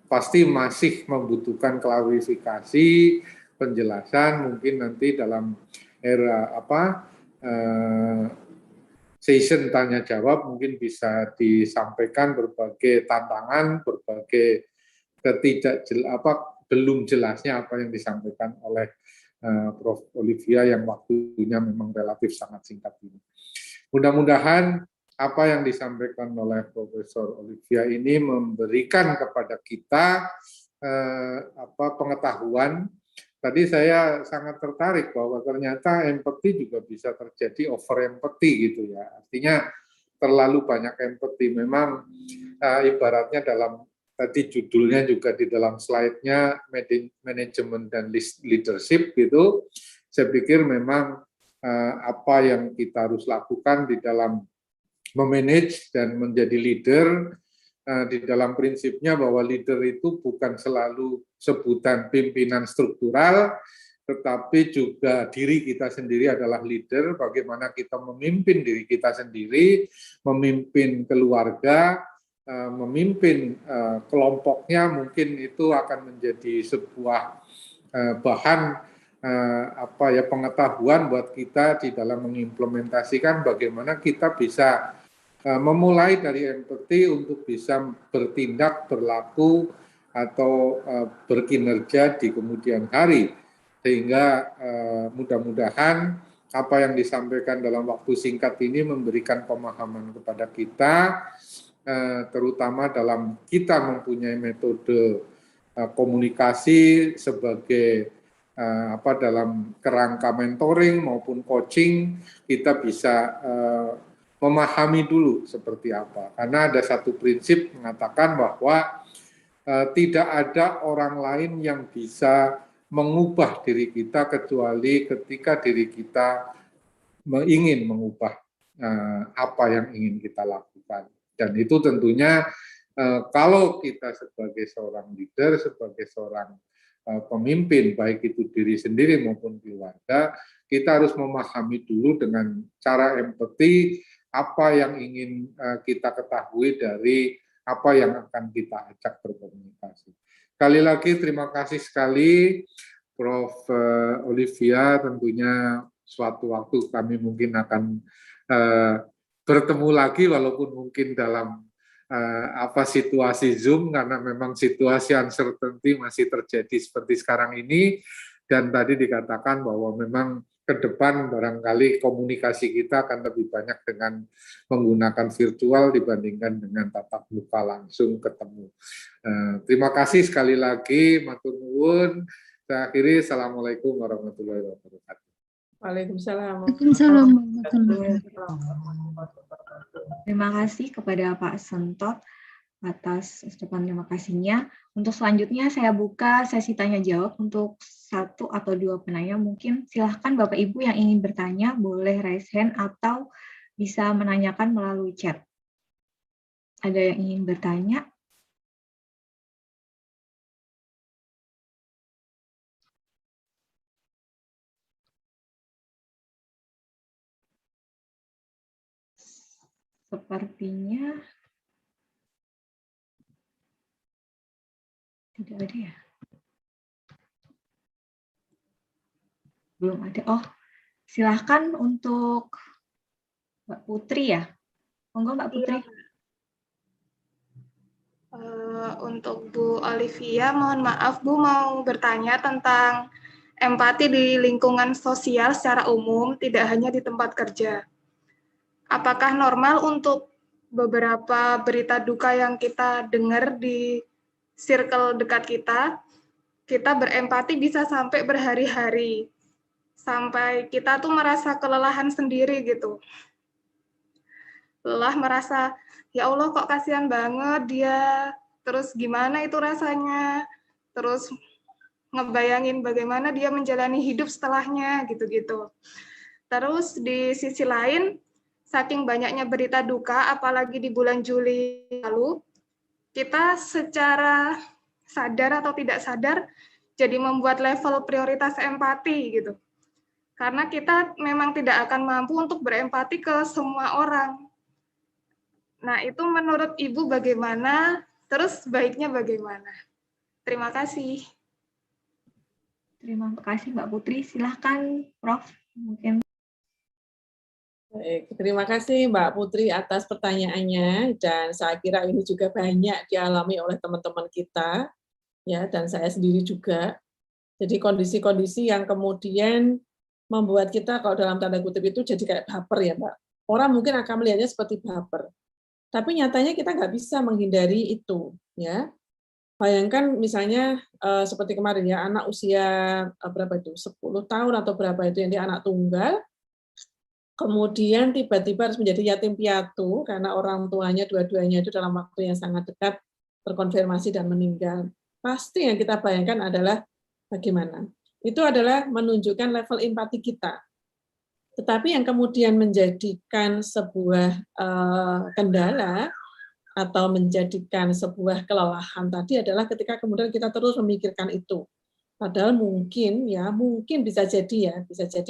Speaker 10: pasti masih membutuhkan klarifikasi, penjelasan, mungkin nanti dalam era session tanya jawab mungkin bisa disampaikan berbagai tantangan, berbagai belum jelasnya apa yang disampaikan oleh Prof. Olivia yang waktunya memang relatif sangat singkat ini. Mudah-mudahan apa yang disampaikan oleh Profesor Olivia ini memberikan kepada kita pengetahuan. Tadi saya sangat tertarik bahwa ternyata empati juga bisa terjadi over empati gitu ya. Artinya terlalu banyak empati. Memang ibaratnya dalam tadi judulnya juga di dalam slide-nya manajemen dan leadership gitu. Saya pikir memang apa yang kita harus lakukan di dalam memanage dan menjadi leader, di dalam prinsipnya bahwa leader itu bukan selalu sebutan pimpinan struktural, tetapi juga diri kita sendiri adalah leader, bagaimana kita memimpin diri kita sendiri, memimpin keluarga, memimpin kelompoknya, mungkin itu akan menjadi sebuah bahan pengetahuan buat kita di dalam mengimplementasikan bagaimana kita bisa memulai dari empati untuk bisa bertindak, berlaku, atau berkinerja di kemudian hari. Sehingga mudah-mudahan apa yang disampaikan dalam waktu singkat ini memberikan pemahaman kepada kita, terutama dalam kita mempunyai metode komunikasi sebagai dalam kerangka mentoring maupun coaching, kita bisa memahami dulu seperti apa. Karena ada satu prinsip mengatakan bahwa tidak ada orang lain yang bisa mengubah diri kita kecuali ketika diri kita ingin mengubah apa yang ingin kita lakukan. Dan itu tentunya kalau kita sebagai seorang leader, sebagai seorang pemimpin, baik itu diri sendiri maupun keluarga, kita harus memahami dulu dengan cara empati apa yang ingin kita ketahui dari apa yang akan kita ajak berkomunikasi. Sekali lagi terima kasih sekali Prof. Olivia, tentunya suatu waktu kami mungkin akan bertemu lagi walaupun mungkin dalam situasi Zoom, karena memang situasi uncertainty masih terjadi seperti sekarang ini, dan tadi dikatakan bahwa memang ke depan barangkali komunikasi kita akan lebih banyak dengan menggunakan virtual dibandingkan dengan tatap muka langsung ketemu. Terima kasih sekali lagi, matur nuwun. Saya akhiri, Assalamualaikum warahmatullahi wabarakatuh.
Speaker 8: Waalaikumsalam.
Speaker 9: Waalaikumsalam warahmatullahi wabarakatuh.
Speaker 1: Terima kasih kepada Pak Sentot atas ucapan terima kasihnya. Untuk selanjutnya saya buka sesi tanya jawab untuk 1 atau 2 penanya. Mungkin silahkan Bapak Ibu yang ingin bertanya boleh raise hand atau bisa menanyakan melalui chat. Ada yang ingin bertanya? Sepertinya tidak ada ya. Belum ada. Oh, silahkan untuk Mbak Putri ya. Monggo Mbak Putri.
Speaker 11: Untuk Bu Olivia, mohon maaf Bu, mau bertanya tentang empati di lingkungan sosial secara umum, tidak hanya di tempat kerja. Apakah normal untuk beberapa berita duka yang kita dengar di circle dekat kita berempati bisa sampai berhari-hari, sampai kita tuh merasa kelelahan sendiri gitu. Lelah, merasa, ya Allah kok kasihan banget dia, terus gimana itu rasanya, terus ngebayangin bagaimana dia menjalani hidup setelahnya, gitu-gitu. Terus di sisi lain, saking banyaknya berita duka, apalagi di bulan Juli lalu, kita secara sadar atau tidak sadar jadi membuat level prioritas empati gitu. Karena kita memang tidak akan mampu untuk berempati ke semua orang. Nah, itu menurut Ibu bagaimana? Terus baiknya bagaimana? Terima kasih.
Speaker 1: Terima kasih Mbak Putri. Silahkan Prof. Mungkin.
Speaker 8: Baik, terima kasih Mbak Putri atas pertanyaannya, dan saya kira ini juga banyak dialami oleh teman-teman kita, ya, dan saya sendiri juga. Jadi kondisi-kondisi yang kemudian membuat kita kalau dalam tanda kutip itu jadi kayak baper ya Mbak. Orang mungkin akan melihatnya seperti baper, tapi nyatanya kita nggak bisa menghindari itu, ya. Bayangkan misalnya seperti kemarin ya, anak usia berapa itu, 10 tahun atau berapa itu, yang dia anak tunggal, kemudian tiba-tiba harus menjadi yatim piatu karena orang tuanya dua-duanya itu dalam waktu yang sangat dekat terkonfirmasi dan meninggal. Pasti yang kita bayangkan adalah bagaimana. Itu adalah menunjukkan level empati kita. Tetapi yang kemudian menjadikan sebuah kendala atau menjadikan sebuah kelelahan tadi adalah ketika kemudian kita terus memikirkan itu. Padahal mungkin bisa jadi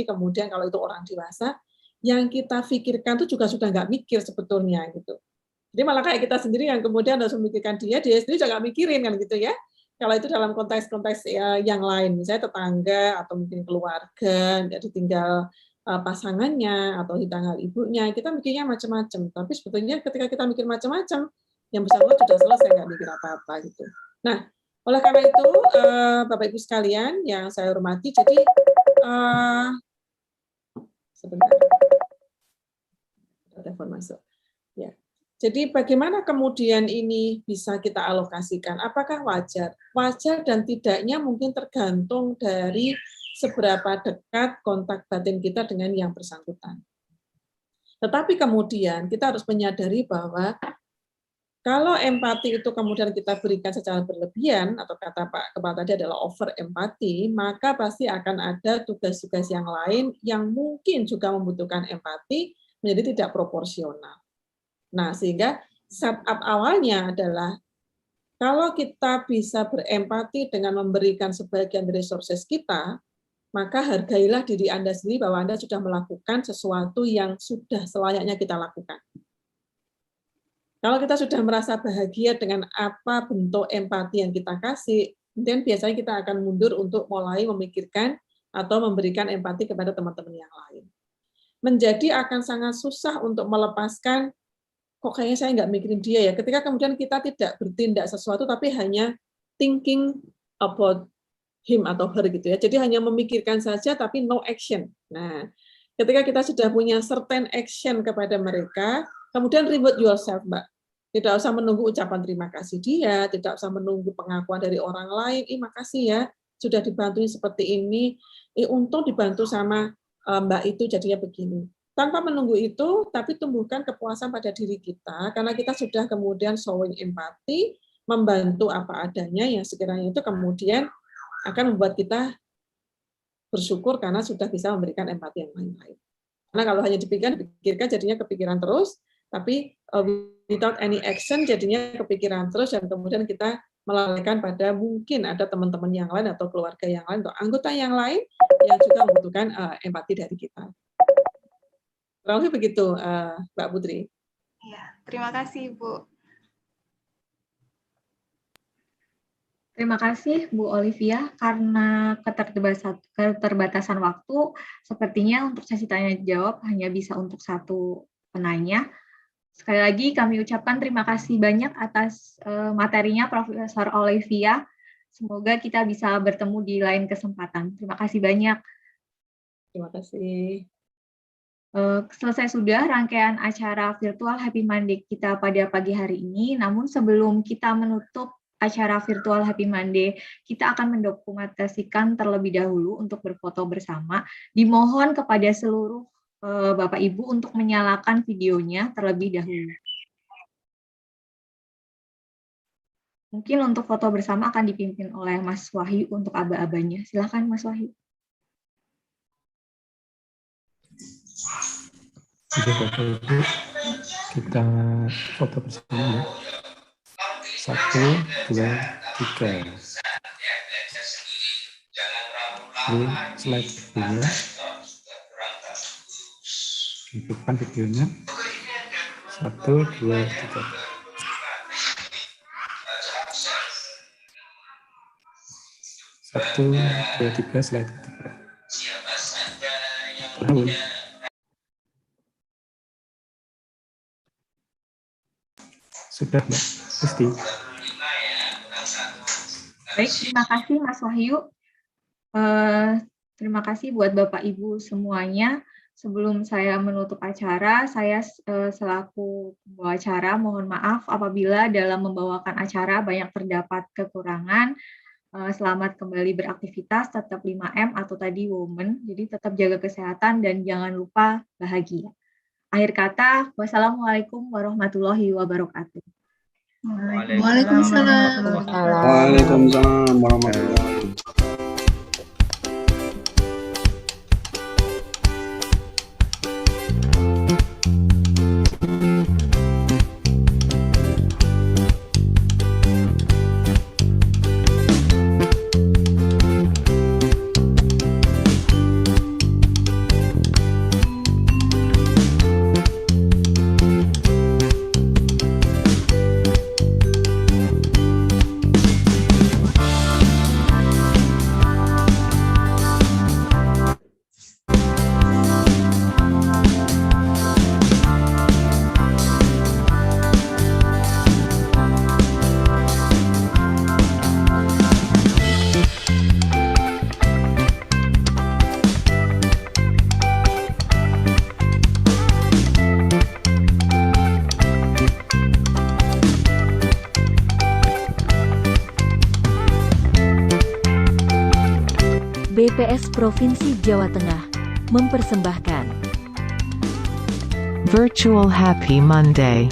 Speaker 8: kemudian kalau itu orang dewasa, yang kita pikirkan itu juga sudah nggak mikir sebetulnya gitu. Jadi malah kayak kita sendiri yang kemudian harus memikirkan dia sendiri juga nggak mikirin kan gitu ya. Kalau itu dalam konteks-konteks yang lain, misalnya tetangga atau mungkin keluarga, jadi tinggal pasangannya atau ditinggal ibunya, kita mikirnya macam-macam. Tapi sebetulnya ketika kita mikir macam-macam, yang bersangkutan sudah selesai, nggak mikir apa-apa gitu. Nah, oleh karena itu, Bapak Ibu sekalian yang saya hormati, jadi sebentar, ada telepon masuk. Ya. Jadi bagaimana kemudian ini bisa kita alokasikan? Apakah wajar? Wajar dan tidaknya mungkin tergantung dari seberapa dekat kontak batin kita dengan yang bersangkutan. Tetapi kemudian kita harus menyadari bahwa kalau empati itu kemudian kita berikan secara berlebihan, atau kata Pak Kepala tadi adalah over empati, maka pasti akan ada tugas-tugas yang lain yang mungkin juga membutuhkan empati menjadi tidak proporsional. Nah, sehingga setup awalnya adalah kalau kita bisa berempati dengan memberikan sebagian dari resources kita, maka hargailah diri Anda sendiri bahwa Anda sudah melakukan sesuatu yang sudah selayaknya kita lakukan. Kalau kita sudah merasa bahagia dengan apa bentuk empati yang kita kasih, kemudian biasanya kita akan mundur untuk mulai memikirkan atau memberikan empati kepada teman-teman yang lain. Menjadi akan sangat susah untuk melepaskan, kok kayaknya saya nggak mikirin dia ya, ketika kemudian kita tidak bertindak sesuatu, tapi hanya thinking about him atau her gitu ya, jadi hanya memikirkan saja, tapi no action. Nah, ketika kita sudah punya certain action kepada mereka, kemudian reward yourself, Mbak. Tidak usah menunggu ucapan terima kasih dia, tidak usah menunggu pengakuan dari orang lain, makasih ya, sudah dibantuin seperti ini, untung dibantu sama Mbak itu jadinya begini. Tanpa menunggu itu, tapi tumbuhkan kepuasan pada diri kita, karena kita sudah kemudian showing empati, membantu apa adanya, yang sekiranya itu kemudian akan membuat kita bersyukur karena sudah bisa memberikan empati yang lain-lain. Karena kalau hanya dipikirkan jadinya kepikiran terus, tapi without any action jadinya kepikiran terus, dan kemudian kita melalaikan pada mungkin ada teman-teman yang lain atau keluarga yang lain atau anggota yang lain yang juga membutuhkan empati dari kita. Kurang lebih begitu, Mbak Putri.
Speaker 11: Ya, terima kasih, Bu.
Speaker 1: Terima kasih, Bu Olivia. Karena keterbatasan waktu, sepertinya untuk sesi tanya-jawab hanya bisa untuk satu penanya. Sekali lagi kami ucapkan terima kasih banyak atas materinya Profesor Olivia. Semoga kita bisa bertemu di lain kesempatan. Terima kasih banyak.
Speaker 8: Terima kasih.
Speaker 1: Selesai sudah rangkaian acara virtual Happy Monday kita pada pagi hari ini. Namun sebelum kita menutup acara virtual Happy Monday, kita akan mendokumentasikan terlebih dahulu untuk berfoto bersama. Dimohon kepada seluruh Bapak Ibu untuk menyalakan videonya terlebih dahulu. Mungkin untuk foto bersama akan dipimpin oleh Mas Wahyu untuk aba-abanya. Silakan Mas Wahyu.
Speaker 6: Oke, Bapak Ibu, kita foto bersama ya. 1, 2, 3. Lalu slide videonya. Hidupkan videonya. 1, 2, 3. Satu, dua, tiga, slide ketiga. Tahun. Sudah, Mbak Kristi.
Speaker 1: Baik, terima kasih Mas Wahyu. Terima kasih buat Bapak Ibu semuanya. Sebelum saya menutup acara, saya selaku pembawa acara mohon maaf apabila dalam membawakan acara banyak terdapat kekurangan. Selamat kembali beraktivitas, tetap 5M atau tadi woman, jadi tetap jaga kesehatan dan jangan lupa bahagia. Akhir kata, wassalamualaikum warahmatullahi wabarakatuh.
Speaker 9: Waalaikumsalam.
Speaker 6: Waalaikumsalam warahmatullahi wabarakatuh.
Speaker 2: BPS Provinsi Jawa Tengah mempersembahkan
Speaker 3: Virtual Happy Monday.